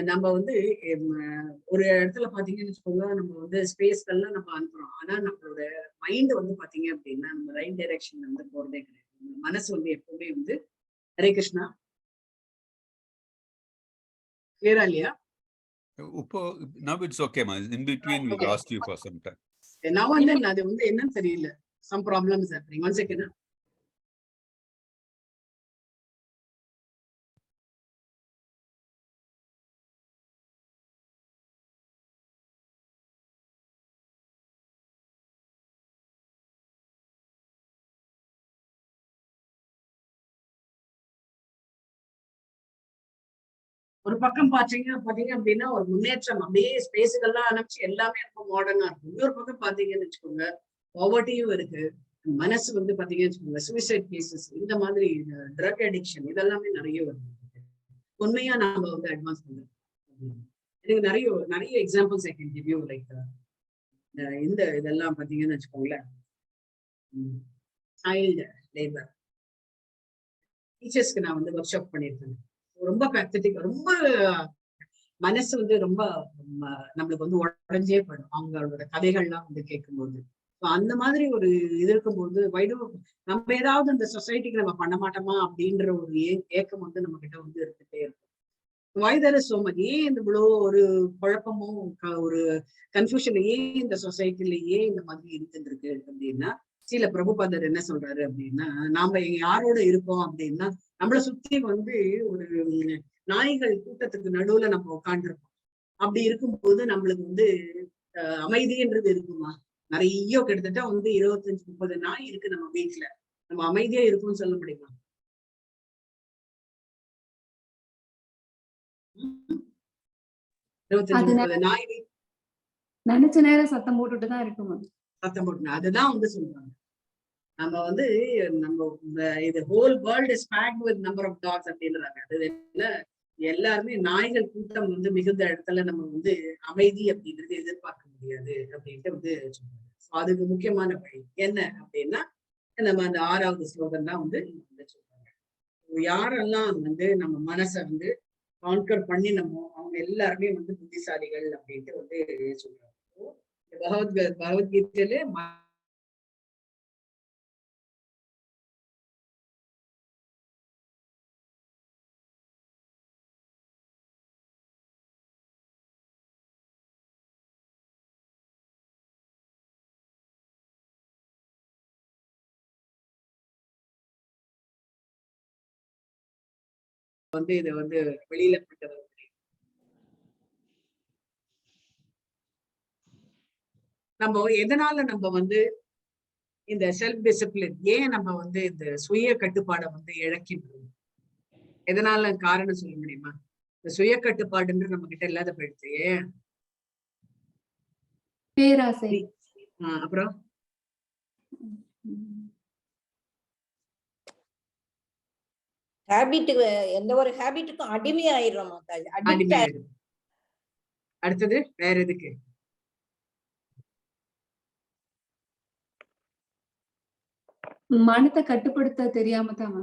நம்ம வந்து ஒரு இடத்துல பாத்தீங்கன்னு வச்சுக்கோங்க, நம்ம வந்து ஸ்பேஸ்கள்லாம் நம்ம அனுப்புறோம். ஆனா நம்மளோட மைண்ட் வந்து பாத்தீங்க அப்படின்னா நம்ம ரைட் டைரக்ஷன்ல வந்து போறதே கிடையாது. மனசு வந்து எப்பவுமே வந்து ஹரே கிருஷ்ணா கிளியரா இல்லையா? Now it's okay, ma. In between, we lost you for some time. Now and then, அது வந்து என்னன்னு தெரியல. Some problems happening. One second. ஒரு பக்கம் பாத்தீங்க அப்படின்னா ஒரு முன்னேற்றம், அப்படியே ஸ்பேஸுகள்லாம் அனுப்பிச்சு எல்லாமே ரொம்ப மாடர்னா இருக்கும். இன்னொரு பக்கம் பாத்தீங்கன்னு வச்சுக்கோங்க, பாவர்ட்டியும் இருக்கு. மனசு வந்து பாத்தீங்கன்னு வச்சுக்கோங்க, சூசைட் கேசஸ், இந்த மாதிரி ட்ரக் அடிக்ஷன் இதெல்லாமே நிறைய வருது. உண்மையா நாம வந்து அட்வான்ஸ் பண்றோம். எனக்கு நிறைய examples I can give you. Like இந்த இதெல்லாம் பாத்தீங்கன்னு வச்சுக்கோங்களேன், சைல்டு லேபர் டீச்சர்ஸ்க்கு நான் வந்து ஒர்க் ஷாப் பண்ணியிருக்கேன். ரொம்ப பேத்தட்டிக், ரொம்ப மனசு வந்து ரொம்ப நம்மளுக்கு வந்து உடஞ்சே போயிடும் அவங்களோட கதைகள்லாம் வந்து கேட்கும்போது. அந்த மாதிரி ஒரு இது இருக்கும்போது நம்ம ஏதாவது இந்த சொசைட்டிக்கு நம்ம பண்ண மாட்டோமா அப்படின்ற ஒரு ஏக்கம் வந்து நம்ம கிட்ட வந்து இருந்துட்டே இருக்கும். why there is so much? ஏன் இந்த இவ்வளோ ஒரு குழப்பமும் ஒரு கன்ஃபியூஷன்லயே இந்த சொசைட்டிலேயே இந்த மாதிரி இருந்துருக்கு அப்படின்னா, சில பிரபுபாதர் என்ன சொல்றாரு அப்படின்னா, நாம யாரோட இருக்கோம் அப்படின்னா, நம்மளை சுத்தி வந்து ஒரு நாய்கள் கூட்டத்துக்கு நடுவுல நம்ம உட்காந்துருப்போம். அப்படி இருக்கும்போது நம்மளுக்கு வந்து அமைதின்றது இருக்குமா? நிறைய கிட்டத்தட்ட வந்து 25-30 நாய் இருக்கு நம்ம வீட்டுல. நம்ம அமைதியா இருக்கும்னு சொல்ல முடியுமா? 25-30 நாய் நினைச்ச நேரம் சத்தம் போட்டுட்டுதான் இருக்கும். சத்தம் போட்டு அதுதான் வந்து சொல்றாங்க. நம்ம வந்து நம்ம இது whole world is packed with number of dogs அப்படின்றாங்க. அது எல்லாருமே நாய்கள் கூட்டம் வந்து மிகுந்த இடத்துல நம்ம வந்து அமைதி அப்படின்றது எதிர்பார்க்க முடியாது அப்படின்ட்டு வந்து சொல்றாங்க. அதுக்கு முக்கியமான வழி என்ன அப்படின்னா, நம்ம அந்த 6வது ஸ்லோகம் தான் வந்து சொல்றாங்க. யாரெல்லாம் வந்து நம்ம மனசை வந்து கான்கர் பண்ணி நம்ம அவங்க எல்லாருமே வந்து புத்திசாலிகள் அப்படின்ட்டு வந்து சொல்றாங்க. பகவத்கீதையில வந்து இதை வந்து வெளியில பட்டது. நம்ம எதனால நம்ம வந்து இந்த செல்ஃப் டிசிப்ளின், ஏன் நம்ம வந்து இந்த சுய கட்டுப்பாடை வந்து இழக்கின்றோம்? எதனால காரணம் சொல்ல முடியுமா? இந்த சுய கட்டுப்பாடுன்ற நம்ம கிட்ட இல்லாத போயிடுச்சு. பேராசை. அப்புறம் ஹேபிட், எந்த ஒரு ஹேபிட்டுக்கும் அடிமையாயிடுறோம். அடுத்தது வேற எதுக்கு? மனத்தை கட்டுப்படுத்த தெரியாம தான்.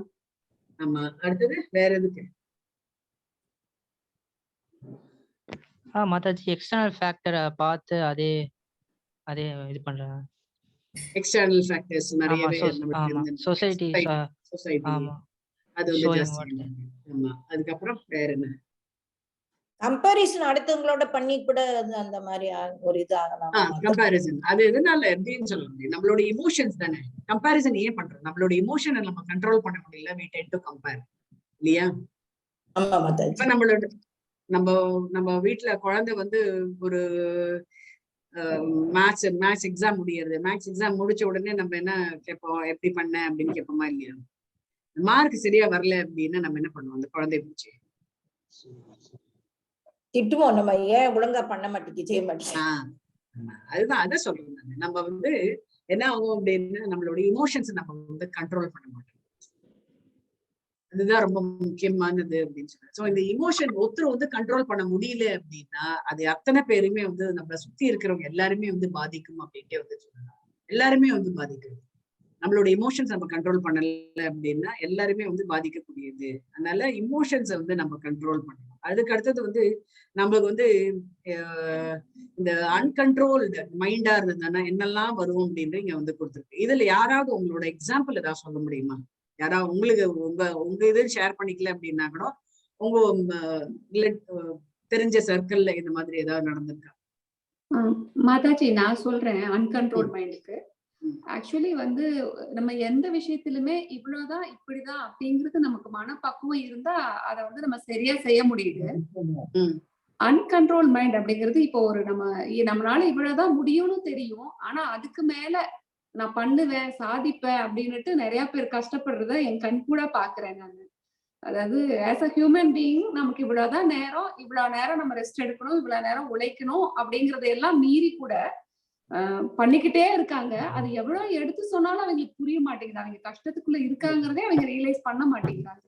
ஆமா, அடுத்தது வேற எதுக்கு? மாதாஜி எக்ஸ்டர்னல் ஃபேக்டரை பார்த்து அதே இது பண்றாங்க. எக்ஸ்டர்னல் ஃபேக்டர்ஸ் நிறையவே சொசைட்டி ஆமா அது வந்து ஜாஸ்தி. ஆமா, அதுக்கப்புறம் வேற என்ன? கம்பேரிசன் அடுத்தவங்களோட பண்ணி கூட அந்த மாதிரி ஒரு இது ஆகலாம். கம்பேரிசன் அது எதனால எப்படின்னு சொல்ல முடியும்? நம்மளோட இமோஷன்ஸ் தானே. கம்பேரிசன் ஏன் பண்றோம்? நம்மளோட இமோஷனை நம்ம கண்ட்ரோல் பண்ண முடியல. we tend to compare இல்லையா? இப்ப நம்மளோட நம்ம வீட்டுல குழந்தை வந்து ஒரு மேத்ஸ் எக்ஸாம் முடியறது. மேத்ஸ் எக்ஸாம் முடிச்ச உடனே நம்ம என்ன கேட்போம்? எப்படி பண்ண அப்படின்னு கேட்போமா இல்லையா? மார்க் சரியா வரல அப்படின்னா நம்ம என்ன பண்ணுவோம்? அந்த குழந்தைய பிடிச்சி திட்டுவோம். நம்ம ஏன் ஒழுங்கா பண்ண மாட்டேங்குது, செய்ய மாட்டேங்குது. அதுதான் அதை சொல்றேன். நம்ம வந்து என்ன ஆகும் அப்படின்னா, நம்மளோட இமோஷன்ஸ் நம்ம வந்து கண்ட்ரோல் பண்ண மாட்டோம். அதுதான் ரொம்ப முக்கியமானது அப்படின்னு சொல்றேன். சோ இந்த இமோஷன் ஒருத்தர் வந்து கண்ட்ரோல் பண்ண முடியல அப்படின்னா, அது அத்தனை பேருமே வந்து நம்மளை சுத்தி இருக்கிறவங்க எல்லாருமே வந்து பாதிக்கும் அப்படின்ட்டே வந்து சொல்லலாம். எல்லாருமே வந்து பாதிக்கும். நம்மளோட இமோஷன்ஸ் நம்ம கண்ட்ரோல் பண்ணல அப்படின்னா எல்லாருமே வந்து பாதிக்கக்கூடியது. அதனால இமோஷன்ஸை வந்து நம்ம கண்ட்ரோல் பண்ணணும். அதுக்கு அடுத்தது வந்து நம்மளுக்கு வந்து இந்த அன்கண்ட்ரோல்டு மைண்டா இருந்ததுன்னா என்னெல்லாம் வரும் அப்படின்னு இங்க வந்து கொடுத்துருக்கு. இதுல யாராவது உங்களோட எக்ஸாம்பிள் ஏதாவது சொல்ல முடியுமா? யாராவது உங்களுக்கு உங்க இது ஷேர் பண்ணிக்கல அப்படின்னா கூட உங்க தெரிஞ்ச சர்க்கிள்ல இந்த மாதிரி ஏதாவது நடந்திருக்கா? மாதாஜி நான் சொல்றேன். அன்கண்ட்ரோல் மைண்டுக்கு ஆக்சுவலி வந்து நம்ம எந்த விஷயத்திலுமே இவ்வளவுதான் இப்படிதான் அப்படிங்கிறது நமக்கு மனப்பக்குவம் இருந்தா அதை வந்து நம்ம சரியா செய்ய முடியுது. அன்கண்ட்ரோல் மைண்ட் அப்படிங்கிறது இப்போ ஒரு நம்மளால இவ்வளவுதான் முடியும்னு தெரியும், ஆனா அதுக்கு மேல நான் பண்ணுவேன் சாதிப்பேன் அப்படின்னுட்டு நிறைய பேர் கஷ்டப்படுறத என் கண் கூட பாக்குறேன் நான். அதாவது ஆஸ் அ ஹியூமன் பீயிங் நமக்கு இவ்வளவு நேரம் நம்ம ரெஸ்ட் எடுக்கணும், இவ்வளவு நேரம் உழைக்கணும் அப்படிங்கறதையெல்லாம் மீறி கூட பண்ணிக்கிட்டே இருக்காங்க. அது எவ்வளவு எடுத்து சொன்னாலும் அவங்களுக்கு புரிய மாட்டேங்குது. அவங்க கஷ்டத்துக்குள்ள இருக்காங்கிறதே அவங்க ரியலைஸ் பண்ண மாட்டேங்கிறாங்க.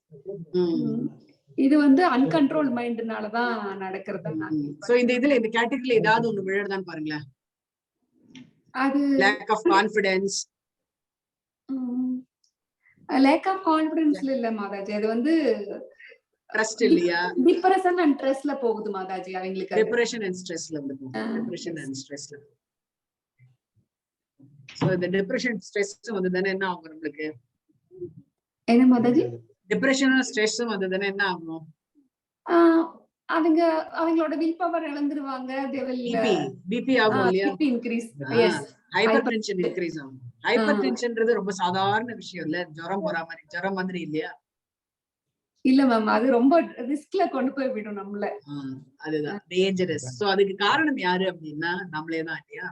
இது வந்து அன்கண்ட்ரோல் மைண்ட்னாலதான் நடக்கிறது. சோ இந்த இதுல இந்த கேட்டகரியில ஏதாவது ஒண்ணு விழுறதான்னு பாருங்களேன். அது lack of confidence. lack of confidence இல்ல மாதாஜி, அது வந்து ட்ரஸ்ட் இல்லையா? டிப்ரஷன் அண்ட் ஸ்ட்ரெஸ்ல போகுது மாதாஜி அவங்களுக்கு. டிப்ரஷன் அண்ட் ஸ்ட்ரெஸ்ல வந்து போகுது. டிப்ரஷன் அண்ட் ஸ்ட்ரெஸ்ல. சோ இந்த டிப்ரஷன் ஸ்ட்ரெஸ் வந்து தானே என்ன ஆகும் நம்மளுக்கு? என்ன மாதாஜி? டிப்ரஷன் ஸ்ட்ரெஸ் வந்து தானே என்ன ஆகும்? அதுங்க அவங்களோட வில் பவர் இழந்துருவாங்க. பிபி ஆகும் இல்லையா? BP increase. Yes, hypertension increase ஆகும். ஹைப்பர் டென்ஷன்ன்றது ரொம்ப சாதாரண விஷயம் இல்ல, ஜுரம் போற மாதிரி, ஜுரம் மாதிரி இல்லையா? இல்ல மேம், அது ரொம்ப ரிஸ்க்ல கொண்டு போய் விடும் நம்மள. அதுதான் டேஞ்சரஸ். சோ அதுக்கு காரணம் யாரு அப்படின்னா நம்மளே தான் இல்லையா?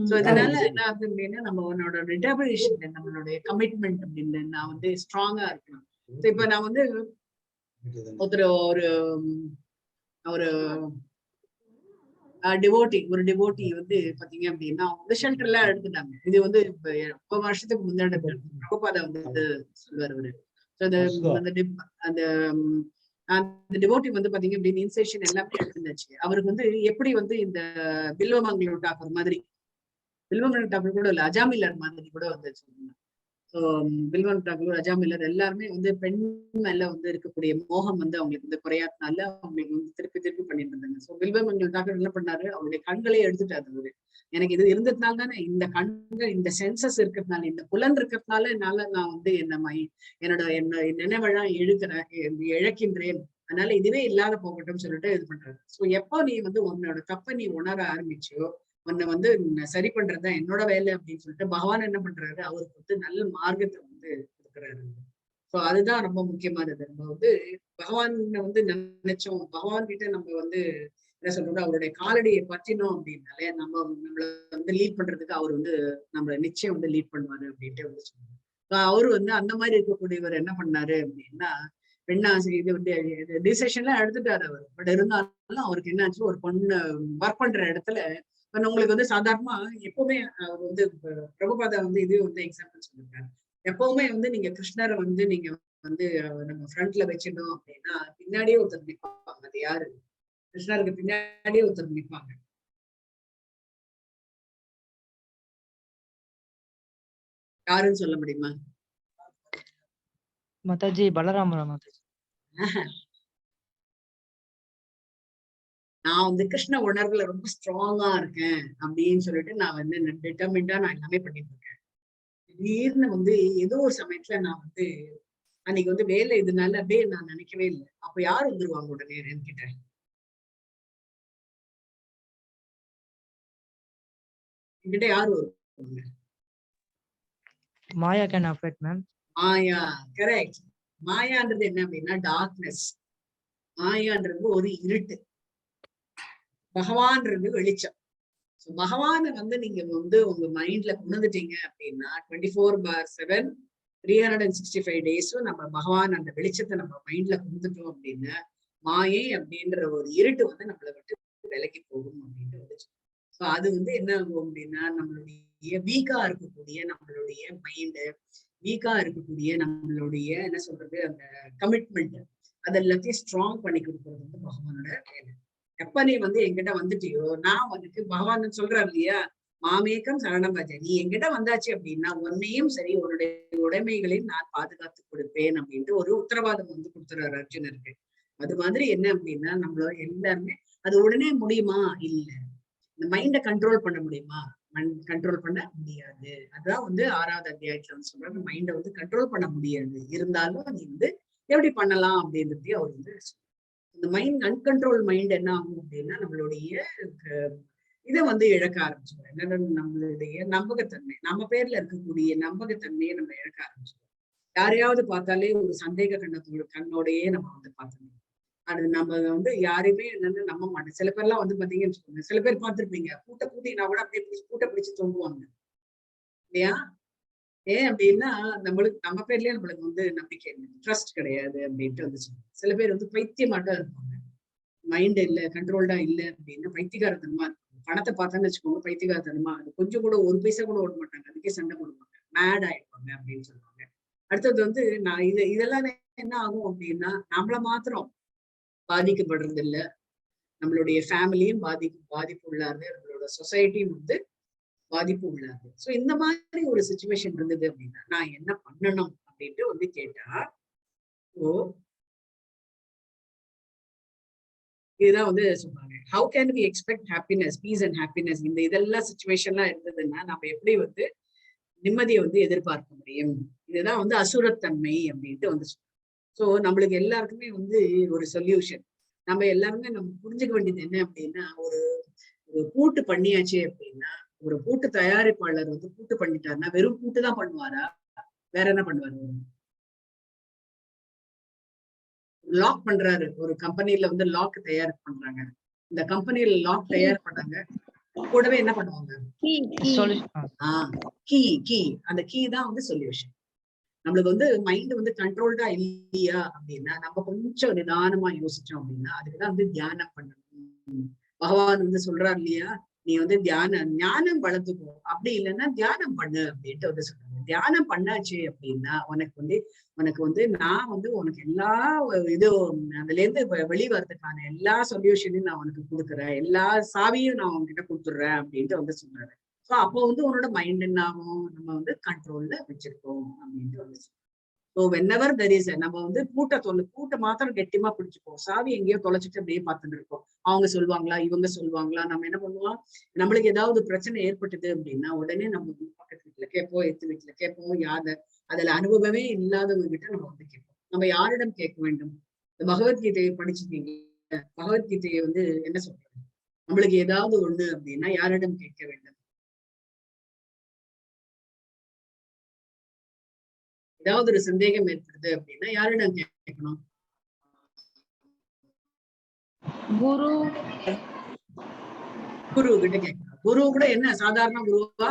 சோ இதனால என்ன ஆகுது அப்படின்னா நம்மளோட டிட்டர்மினேஷன், நம்மளுடைய கமிட்மெண்ட் அப்படின்னு நான் வந்து ஸ்ட்ராங்கா இருக்கணும். இப்ப நான் வந்து ஒரு டிவோட்டி வந்து பாத்தீங்க அப்படின்னா ஷெல்டர் எல்லாம் எடுத்துட்டாங்க. இது வந்து ரொம்ப வருஷத்துக்கு முன்னாடி பிரபுபாதா வந்து சொல்லுவார் அவரு. அந்த டிவோட்டி வந்து பாத்தீங்க அப்படின்னு இன்செஷன் எல்லாமே எடுத்துருந்துச்சு. அவருக்கு வந்து எப்படி வந்து இந்த பில்வமங்கலம் டாக்டர் மாதிரி, பில்வமங்கலம் டாக்டர் கூட இல்ல, அஜாமில்லர் மாதிரி கூட வந்துச்சு. பில்வன் டாக்டர், அஜாமில்லர் எல்லாருமே வந்து பெண் மேல வந்து இருக்கக்கூடிய மோகம் வந்து அவங்களுக்கு வந்து குறையாதனால அவங்களுக்கு வந்து திருப்பி திருப்பி பண்ணிட்டு இருந்தாங்க. சோ பில்வமங்கலம் டாக்டர் என்ன பண்ணாரு, அவருடைய கண்களே எடுத்துட்டாரு அவரு. எனக்கு இது இருந்ததுனால தானே, இந்த கண்கள், இந்த சென்சஸ் இருக்கிறதுனால, இந்த புலன் இருக்கிறதுனால என்னால நான் வந்து என்னோட நினைவெல்லாம் இழக்கின்றேன். அதனால இதுவே இல்லாத போகட்டும் சொல்லிட்டு இது பண்றாரு. சோ எப்போ நீ வந்து உன்னோட தப்ப நீ உணர ஆரம்பிச்சியோ, உன்னை வந்து சரி பண்றதுதான் என்னோட வேலை அப்படின்னு சொல்லிட்டு பகவான் என்ன பண்றாரு, அவருக்கு வந்து நல்ல மார்க்கத்தை வந்து கொடுக்குறாரு. சோ அதுதான் ரொம்ப முக்கியமானது. நம்ம வந்து பகவான் வந்து நினைச்சோம், பகவான் கிட்ட நம்ம வந்து என்ன சொல்றது, அவருடைய காலடியை பற்றினோம் அப்படின்னாலே நம்மள வந்து லீட் பண்றதுக்கு அவர் வந்து நம்மள நிச்சயம் வந்து லீட் பண்ணுவாரு அப்படின்ட்டு வந்து சொல்லுவாங்க. அவரு வந்து அந்த மாதிரி இருக்கக்கூடியவர் என்ன பண்ணாரு அப்படின்னா, பெண்ணாசி இது வந்து டிசிஷன்லாம் எடுத்துட்டாரு அவர். பட் இருந்தாலும் அவருக்கு என்னாச்சு, ஒரு பொண்ணு ஒர்க் பண்ற இடத்துல உங்களுக்கு வந்து சாதாரணமா எப்பவுமே அவர் வந்து பிரபுபாதா வந்து இது வந்து எக்ஸாம்பிள் சொல்லிருக்காரு. எப்பவுமே வந்து நீங்க கிருஷ்ணரை வந்து நீங்க வந்து நம்ம ஃப்ரண்ட்ல வச்சிடணும் அப்படின்னா பின்னாடியே ஒருத்தர் நிற்பாங்க. அது யாரு? கிருஷ்ணருக்கு பின்னாடியே ஒருத்தர் நிற்பாங்க. யாருன்னு சொல்ல முடியுமா? மாதாஜி பலராமரா மாதாஜி. நான் வந்து கிருஷ்ண உணர்வுல ரொம்ப ஸ்ட்ராங்கா இருக்கேன் அப்படின்னு சொல்லிட்டு நான் வந்து டிட்டர்மிண்டா நான் எல்லாமே பண்ணிட்டு இருக்கேன். திடீர்னு வந்து ஏதோ ஒரு சமயத்துல நான் வந்து அன்னைக்கு வந்து வேலை இதனால அப்படியே நான் நினைக்கவே இல்லை. அப்ப யார் வந்துருவாங்க உடனே என்கிட்ட? என்கிட்ட யாரு வருவாங்க? Maya can affect ma'am. மாயா, கரெக்ட். மாயான்றது என்ன அப்படின்னா டார்க்னஸ். மாயான்றது ஒரு இருட்டு, பகவான்றது வெளிச்சம். பகவானை வந்து நீங்க வந்து உங்க மைண்ட்ல கொண்டுட்டீங்க அப்படின்னா 24/7 365 டேஸும் நம்ம பகவான் அந்த வெளிச்சத்தை நம்ம மைண்ட்ல கொண்டுட்டோம் அப்படின்னா மாயை அப்படின்ற ஒரு இருட்டு வந்து நம்மளை விட்டு விலகி போகும் அப்படின்ட்டு வந்துச்சு. ஸோ அது வந்து என்ன ஆகும் அப்படின்னா நம்மளுடைய வீக்கா இருக்கக்கூடிய நம்மளுடைய மைண்டு, வீக்கா இருக்கக்கூடிய நம்மளுடைய என்ன சொல்றது அந்த கமிட்மெண்ட், அது எல்லாத்தையும் ஸ்ட்ராங் பண்ணி கொடுக்கறது வந்து பகவானோட வேலை. எப்ப நீ வந்து என்கிட்ட வந்துட்டியோ, நான் வந்துட்டு பகவான் சொல்றாரு இல்லையா, மாமேக்கம் சரணம் பஜ, நீ என்கிட்ட வந்தாச்சு அப்படின்னா உன்னையும் சரி உன்னுடைய உடைமைகளையும் நான் பாதுகாத்து கொடுப்பேன் அப்படின்ட்டு ஒரு உத்தரவாதம் வந்து கொடுத்துறாரு அர்ஜுனருக்கு. அது மாதிரி என்ன அப்படின்னா நம்மளோட எல்லாருமே அது உடனே முடியுமா? இல்ல. இந்த மைண்டை கண்ட்ரோல் பண்ண முடியுமா? கண்ட்ரோல் பண்ண முடியாது. அதான் வந்து 6வது அத்தியாயத்துல வந்து சொல்றாரு, மைண்டை வந்து கண்ட்ரோல் பண்ண முடியாது. இருந்தாலும் நீ வந்து எப்படி பண்ணலாம் அப்படின்றதையும் அவர் வந்து இந்த மைண்ட், அன்கண்ட்ரோல் மைண்ட் என்ன ஆகும் அப்படின்னா நம்மளுடைய இதை வந்து இழக்க ஆரம்பிச்சிடும். என்னன்னா நம்மளுடைய நம்பகத்தன்மை, நம்ம பேர்ல இருக்கக்கூடிய நம்பகத்தன்மையை நம்ம இழக்க ஆரம்பிச்சிடும். யாரையாவது பார்த்தாலே ஒரு சந்தேக கண்ணோடையே நம்ம வந்து பார்த்துக்கணும். அது நம்ம வந்து யாரையுமே என்னன்னு நம்ப மாட்டோம். சில பேர்லாம் வந்து பாத்தீங்கன்னு வச்சுக்கோங்க, சில பேர் பார்த்திருப்பீங்க, கூட்டினா கூட அப்படியே கூட்ட பிடிச்சு தொங்குவாங்க இல்லையா? ஏன் அப்படின்னா நம்மளுக்கு நம்ம பேர்லயே நம்மளுக்கு வந்து நம்பிக்கை இல்லை, ட்ரஸ்ட் கிடையாது அப்படின்ட்டு வந்துச்சு. சில பேர் வந்து பைத்தியமாட்டம் இருப்பாங்க, மைண்ட் இல்ல, கண்ட்ரோல்டா இல்லை அப்படின்னா பைத்தியகாரத்தனமா இருக்கும். பணத்தை பார்த்தோன்னு வச்சுக்கோங்க, பைத்தியகாரத்தனமா அது கொஞ்சம் கூட ஒரு பைசா கூட ஓட மாட்டாங்க, அதுக்கே சண்டை போடுவாங்க, மேட் ஆயிடுவாங்க அப்படின்னு சொல்லுவாங்க. அடுத்தது வந்து நான் இதெல்லாம் என்ன ஆகும் அப்படின்னா நம்மள மாத்திரம் பாதிக்கப்படுறது இல்லை, நம்மளுடைய ஃபேமிலியும் பாதிப்பு உள்ளாரு, நம்மளோட சொசைட்டியும் வந்து பாதிப்பு உள்ளாது. சோ இந்த மாதிரி ஒரு சிச்சுவேஷன் இருந்தது அப்படின்னா நான் என்ன பண்ணணும் அப்படின்ட்டு வந்து கேட்டா, ஓ இதுதான் வந்து சொல்றாங்க, how can we expect happiness, peace and happiness. இந்த இதெல்லாம் சிச்சுவேஷன்லாம் இருந்ததுன்னா நம்ம எப்படி வந்து நிம்மதியை வந்து எதிர்பார்க்க முடியும்? இதுதான் வந்து அசுரத்தன்மை அப்படின்ட்டு வந்து. ஸோ நம்மளுக்கு எல்லாருக்குமே வந்து ஒரு சொல்யூஷன், நம்ம எல்லாருமே நம்ம புரிஞ்சுக்க வேண்டியது என்ன அப்படின்னா, ஒரு பூட்டு பண்ணியாச்சு அப்படின்னா, ஒரு பூட்டு தயாரிப்பாளர் வந்து பூட்டு பண்ணிட்டாருன்னா வெறும் பூட்டு தான் பண்ணுவாரா, வேற என்ன பண்ணுவாரு? லாக் பண்றாரு, ஒரு கம்பெனில வந்து லாக் தயார் பண்றாங்க, இந்த கம்பெனில லாக் தயார் பண்ணாங்க, கூடவே என்ன பண்ணுவாங்க? கீ அந்த கீ தான் வந்து சொல்யூஷன். நம்மளுக்கு வந்து மைண்ட் வந்து கண்ட்ரோல்டா இல்லையா அப்படின்னா, நம்ம கொஞ்சம் நிதானமா யோசிச்சோம் அப்படின்னா, அதுக்குதான் வந்து தியானம் பண்ணணும். பகவான் வந்து சொல்றாரு இல்லையா, நீ வந்து ஞானம் வளர்த்துக்கோ, அப்படி இல்லைன்னா தியானம் பண்ணு அப்படின்ட்டு வந்து சொல்றாங்க. தியானம் பண்ணாச்சு அப்படின்னா உனக்கு வந்து நான் வந்து உனக்கு எல்லா இது அதுல இருந்து வெளிவரதுக்கான எல்லா சொல்யூஷனையும் நான் உனக்கு கொடுக்குறேன், எல்லா சாவியும் நான் உன்கிட்ட கொடுத்துடுறேன் அப்படின்ட்டு வந்து சொல்றாரு. ஸோ அப்போ வந்து உன்னோட மைண்ட் என்ன ஆகும், நம்ம வந்து கண்ட்ரோல்ல வச்சிருக்கோம் அப்படின்ட்டு வந்து சொல்றோம். ஸோ வென்னவர் தெர் இஸ், நம்ம வந்து பூட்டை மாத்திரம் கெட்டியமா பிடிச்சுப்போம், சாவி எங்கேயோ தொலைச்சிட்டு அப்படியே பார்த்துட்டு இருக்கோம். அவங்க சொல்லுவாங்களா, இவங்க சொல்லுவாங்களா, நம்ம என்ன பண்ணுவோம், நம்மளுக்கு ஏதாவது பிரச்சனை ஏற்பட்டது அப்படின்னா உடனே நம்ம பக்கத்து வீட்டுல கேட்போம், எத்து வீட்டுல கேட்போம், அதுல அனுபவமே இல்லாதவங்க கிட்ட நம்ம வந்து கேட்போம். நம்ம யாரிடம் கேட்க வேண்டும்? இந்த பகவத்கீதையை படிச்சிருக்கீங்க, பகவத்கீதையை வந்து என்ன சொல்றாங்க, நம்மளுக்கு ஏதாவது ஒண்ணு அப்படின்னா யாரிடம் கேட்க வேண்டும்? ஏதாவது ஒரு சந்தேகம் ஏற்படுது அப்படின்னா யாரிடம் கேட்கணும்? குரு கிட்ட கேட்கணும். குரு கூட என்ன சாதாரண குருவா,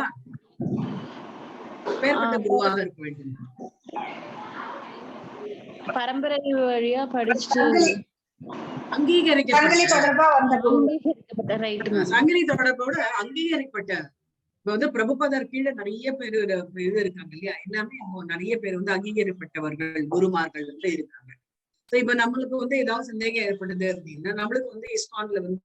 பேர்பட்ட குருவாக இருக்க வேண்டும், பரம்பரை வழியா படிச்சு அங்கீகரிக்கப்பட்ட சங்கிலி தொடர்போட அங்கீகரிக்கப்பட்ட. இப்ப வந்து பிரபுபாதர் கீழே நிறைய பேர் இது இருக்காங்க இல்லையா, எல்லாமே நிறைய பேர் வந்து அங்கீகரிக்கப்பட்டவர்கள் குருமார்கள் வந்து இருக்காங்க. சோ இப்ப நம்மளுக்கு வந்து ஏதாவது சந்தேகம் ஏற்படுது அப்படின்னா, நம்மளுக்கு வந்து இஸ்கான்ல வந்து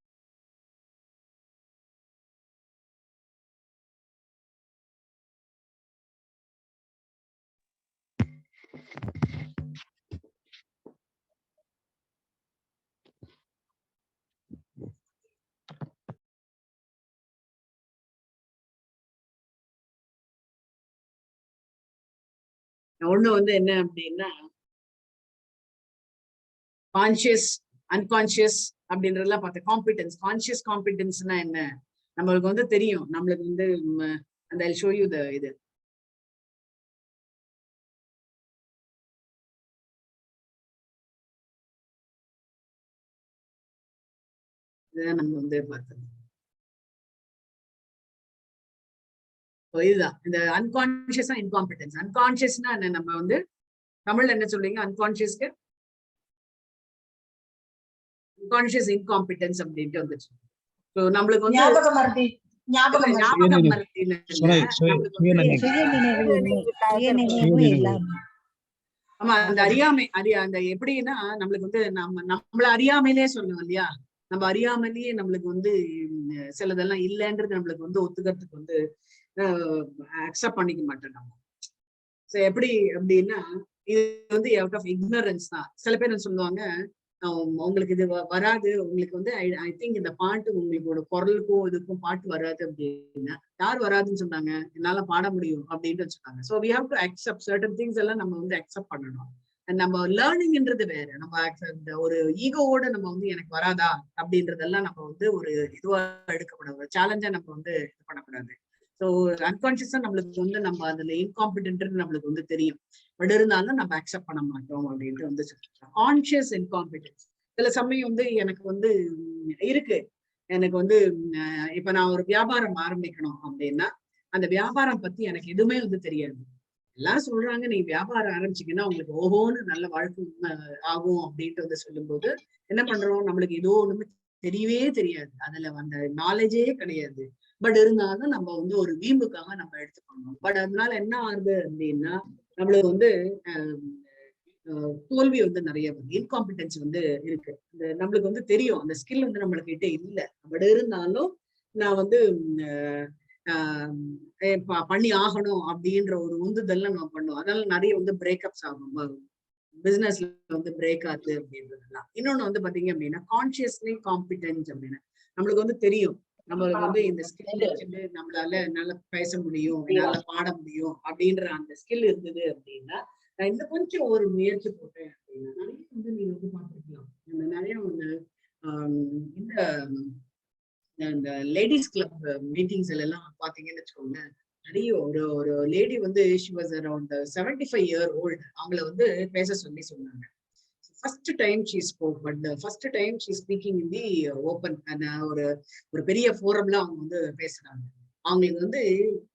ஒண்ணு வந்து என்ன அப்படின்னா, கான்சியஸ் அன்கான்சியஸ் அப்படின்றதெல்லாம் பார்த்தேன். காம்பிடன்ஸ், கான்சியஸ் காம்பிடன்ஸ்னா என்ன, நம்மளுக்கு வந்து தெரியும், நம்மளுக்கு வந்து அந்த ஷோ யூ த இது இதுதான் நம்ம வந்து பார்த்தோம். இதுதான் இந்த அன்கான்சியஸா இன்காம்பிடன்ஸ். அன்கான்சியஸ்னா என்ன, நம்ம வந்து தமிழ்ல என்ன சொல்றீங்க அன்கான்சியஸ்க்கு? அன்கான்சியஸ் இன்காம்பிடன்ஸ் அப்படின்ட்டு வந்துச்சு. நம்மளுக்கு வந்து ஞாபகம் மறதி, ஆமா அந்த அறியாமை அந்த எப்படின்னா, நம்மளுக்கு வந்து நம்மள அறியாமையிலே சொல்லுவோம் இல்லையா, நம்ம அறியாமலேயே நம்மளுக்கு வந்து சிலதெல்லாம் இல்லைன்றது நம்மளுக்கு வந்து ஒத்துக்கிறதுக்கு வந்து அக்செப்ட் பண்ணிக்க மாட்டோம் நம்ம. சோ எப்படி அப்படின்னா, இது வந்து அவுட் ஆஃப் இக்னரன்ஸ் தான். சில பேர் சொல்லுவாங்க, உங்களுக்கு இது வராது, உங்களுக்கு வந்து ஐ திங்க் இந்த பாட்டு உங்களோட குரலுக்கும் இதுக்கும் பாட்டு வராது அப்படின்னா, யார் வராதுன்னு சொன்னாங்க, என்னால பாட முடியும் அப்படின்ட்டு வச்சுக்காங்க. So we have to accept certain things எல்லாம் நம்ம வந்து அக்செப்ட் பண்ணணும். நம்ம லேர்னிங்ன்றது வேற, நம்ம ஒரு ஈகோவோட நம்ம வந்து எனக்கு வராதா அப்படின்றதெல்லாம் நம்ம வந்து ஒரு இதுவா எடுக்கப்படாது, சேலஞ்சா நம்ம வந்து இது பண்ணக்கூடாது. ஸோ அன்கான்சியஸா நம்மளுக்கு வந்து நம்ம அதுல இன்காம்பிடன்ட் நம்மளுக்கு வந்து தெரியும், பட் இருந்தாலும் நம்ம அக்செப்ட் பண்ண மாட்டோம் அப்படின்ட்டு வந்து சொல்றோம். கான்சியஸ் இன்காம்பிடன்ஸ் சில சமயம் வந்து எனக்கு வந்து இருக்கு, எனக்கு வந்து இப்ப நான் ஒரு வியாபாரம் ஆரம்பிக்கணும் அப்படின்னா, அந்த வியாபாரம் பத்தி எனக்கு எதுவுமே வந்து தெரியாது. எல்லாரும் சொல்றாங்க நீ வியாபாரம் ஆரம்பிச்சீங்கன்னா உங்களுக்கு ஓஹோன்னு நல்ல வாழ்க்கை ஆகும் அப்படின்ட்டு வந்து சொல்லும் போது என்ன பண்றோம், நம்மளுக்கு ஏதோ ஒண்ணுமே தெரியவே தெரியாது, அதுல அந்த நாலேஜே கிடையாது. பட் இருந்தாலும் நம்ம வந்து ஒரு வீம்புக்காக நம்ம எடுத்துக்கணும். பட் அதனால என்ன ஆகுது அப்படின்னா, நம்மளுக்கு வந்து தோல்வி வந்து நிறைய வருது, இன்காம்பிடன்ஸ் வந்து இருக்கு. நம்மளுக்கு வந்து தெரியும் அந்த ஸ்கில் வந்து நம்மளுக்கு கிட்ட இல்லை, பட் இருந்தாலும் நான் வந்து பண்ணி ஆகணும் அப்படின்ற ஒரு உந்துதல்ல நம்ம பண்ணுவோம். அதனால நிறைய வந்து பிரேக்கப்ஸ் ஆகும், பிசினஸ்ல வந்து பிரேக் ஆகுது அப்படின்றதுலாம். இன்னொன்னு வந்து பாத்தீங்க அப்படின்னா கான்சியஸ்லி காம்பிடன்ஸ் அப்படின்னா, நம்மளுக்கு வந்து தெரியும் நம்மளுக்கு வந்து இந்த ஸ்கில் வச்சுட்டு நம்மளால என்னால பேச முடியும், என்னால பாட முடியும் அப்படின்ற அந்த ஸ்கில் இருந்தது அப்படின்னா, நான் இந்த கொஞ்சம் ஒரு முயற்சி போட்டேன் அப்படின்னா நிறைய வந்து நீங்க வந்து பார்த்துருக்கலாம். நிறைய வந்து இந்த லேடிஸ் கிளப் மீட்டிங்ஸ் எல்லாம் பாத்தீங்கன்னு வச்சுக்கோங்க, நிறைய ஒரு லேடி வந்து she was around 75 year old. அவங்கள வந்து பேச சொன்னாங்க. First time she spoke, but the first time she speaking in the open and ஒரு பெரிய ஃபோரம்ல அவங்க வந்து பேசுறாங்க. அவங்களுக்கு வந்து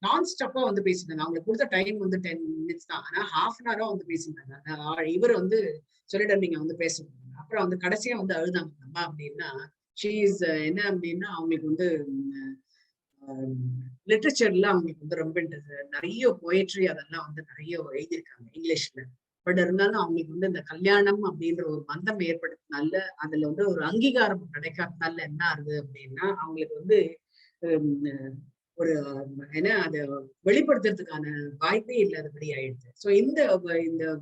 நான் ஸ்டாப்பா வந்து பேசினாங்க. அவங்களுக்கு கொடுத்த டைம் வந்து 10 minutes தான், ஆனா half an hour வந்து பேசினாங்க. இவர் வந்து சொல்லிட்டு நீங்க வந்து பேசுறாங்க. அப்புறம் வந்து கடைசியா வந்து அழுதாங்க. அம்மா அப்படின்னா என்ன அப்படின்னா அவங்களுக்கு வந்து லிட்ரேச்சர்ல அவங்களுக்கு வந்து ரொம்ப நிறைய போயட்ரி அதெல்லாம் வந்து நிறைய எழுதியிருக்காங்க இங்கிலீஷ்ல. பட் இருந்தாலும் அவங்களுக்கு வந்து இந்த கல்யாணம் அப்படின்ற ஒரு பந்தம் ஏற்படுத்தினால அதுல வந்து ஒரு அங்கீகாரம் கிடைக்காதனால என்ன ஆகுது அப்படின்னா அவங்களுக்கு வந்து ஒரு என்ன அதை வெளிப்படுத்துறதுக்கான வாய்ப்பே இல்லாதபடி ஆயிடுது. ஸோ இந்த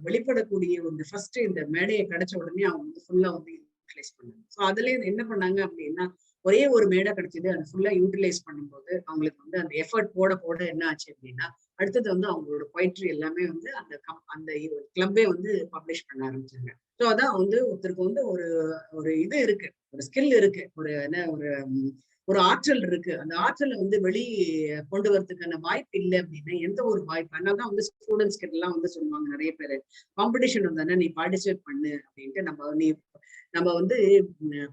வெளிப்படக்கூடிய ஒரு ஃபர்ஸ்ட் இந்த மேடையை கிடைச்ச உடனே அவங்க வந்து ஃபுல்லா வந்து யூட்டிலைஸ் பண்ணாங்க. ஸோ அதுல என்ன பண்ணாங்க அப்படின்னா ஒரே ஒரு மேடை கிடைச்சது, அதை ஃபுல்லா யூட்டிலைஸ் பண்ணும்போது அவங்களுக்கு வந்து அந்த எஃபர்ட் போட என்ன ஆச்சு அப்படின்னா அடுத்தது வந்து அவங்களோட பொய்ட்ரி எல்லாமே வந்து அந்த கிளப்பே வந்து பப்ளிஷ் பண்ண ஆரம்பிச்சாங்க. ஸோ அதான் வந்து ஒருத்தருக்கு வந்து ஒரு இது இருக்கு, ஒரு ஸ்கில் இருக்கு, ஒரு ஆற்றல் இருக்கு. அந்த ஆற்றலை வந்து கொண்டு வரதுக்கான வாய்ப்பு இல்லை அப்படின்னா எந்த ஒரு வாய்ப்பு. அதனாலதான் வந்து ஸ்டூடெண்ட்ஸ் கிட்ட எல்லாம் வந்து சொல்லுவாங்க நிறைய பேரு, காம்படிஷன் வந்தானே நீ பார்ட்டிசிபேட் பண்ணு அப்படின்ட்டு. நம்ம வந்து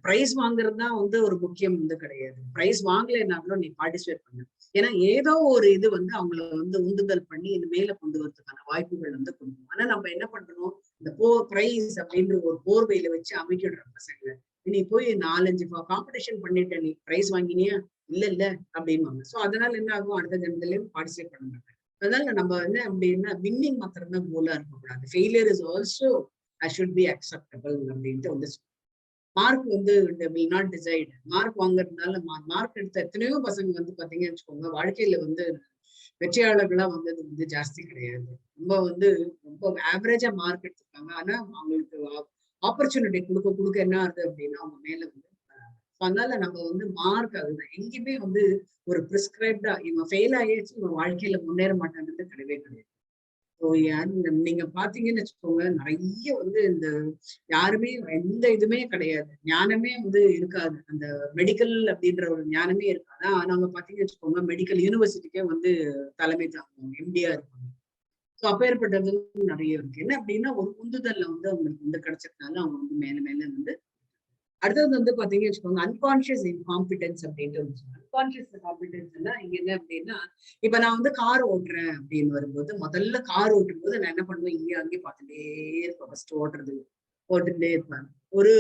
பிரைஸ் வாங்குறது தான் வந்து ஒரு முக்கியம் வந்து கிடையாது. பிரைஸ் வாங்கலைன்னாலும் நீ பார்ட்டிசிபேட் பண்ணு. ஏன்னா ஏதோ ஒரு இது வந்து அவங்கள வந்து உந்துதல் பண்ணி இந்த மேல கொண்டு வரதுக்கான வாய்ப்புகள் வந்து கொடுக்கும். ஆனா நம்ம என்ன பண்றோம், இந்த பிரைஸ் அப்படின்ற ஒரு போர்வையில வச்சு அமைக்கிடுற பசங்களை, நீ போய் 4-5 காம்படிஷன் பண்ணிட்ட, நீ பிரைஸ் வாங்கினியா, இல்ல அப்படின்வாங்க. சோ அதனால என்ன ஆகும், அடுத்த ஜனத்திலயும் பார்ட்டிசிபேட் பண்ண மாட்டாங்க. அதனால நம்ம என்ன அப்படின்னா வின்னிங் மாத்திரம் தான் கோலா இருக்கக்கூடாது. Failure is also should be acceptable அப்படின்ட்டு வந்து மார்க் வந்து வில் நாட் டிசைட். மார்க் வாங்குறதுனால மார்க் எடுத்த எத்தனையோ பசங்க வந்து பாத்தீங்கன்னு வச்சுக்கோங்க வாழ்க்கையில வந்து வெற்றியாளர்களா வந்தது வந்து ஜாஸ்தி கிடையாது. ரொம்ப ஆவரேஜா மார்க் எடுத்திருக்காங்க. ஆனா அவங்களுக்கு ஆப்பர்ச்சுனிட்டி கொடுக்க என்ன ஆகுது அப்படின்னா அவங்க மேல வந்து அதனால நம்ம வந்து மார்க் அதுதான் எங்கேயுமே வந்து ஒரு பிரிஸ்கிரைப்டா இவன் ஃபெயில் ஆயிடுச்சு இவன் வாழ்க்கையில முன்னேற மாட்டாங்கிறது கிடையவே கிடையாது. நீங்க பாத்தீங்கன்னு வச்சுக்கோங்க நிறைய வந்து இந்த யாருமே எந்த இதுமே கிடையாது, ஞானமே வந்து இருக்காது, அந்த மெடிக்கல் அப்படின்ற ஒரு ஞானமே இருக்காது. நாங்க பாத்தீங்கன்னு வச்சுக்கோங்க மெடிக்கல் யூனிவர்சிட்டிக்கே வந்து தலைமை தாங்குவாங்க, எம்டியா இருப்பாங்க. ஸோ அப்பேற்பட்டது நிறைய இருக்கு. என்ன அப்படின்னா ஒரு உந்துதல்ல வந்து அவங்களுக்கு வந்து கிடைச்சதுனால அவங்க வந்து மேல வந்து அடுத்தது வந்து பாத்தீங்கன்னு வச்சுக்கோங்க அன்கான்சியஸ் இன்காம்பிடன்ஸ் அப்படின்ட்டு. அன்கான்சியஸ் காம்பிடன்ஸ்னா இங்க என்ன அப்படின்னா இப்ப நான் வந்து கார் ஓட்டுறேன் அப்படின்னு வரும்போது முதல்ல கார் ஓட்டும் போது நான் என்ன பண்ணுவேன், இங்கே அங்கேயே பார்த்துட்டே இருப்பேன். ஃபர்ஸ்ட் ஓட்டுட்டே இருப்பேன். ஒரு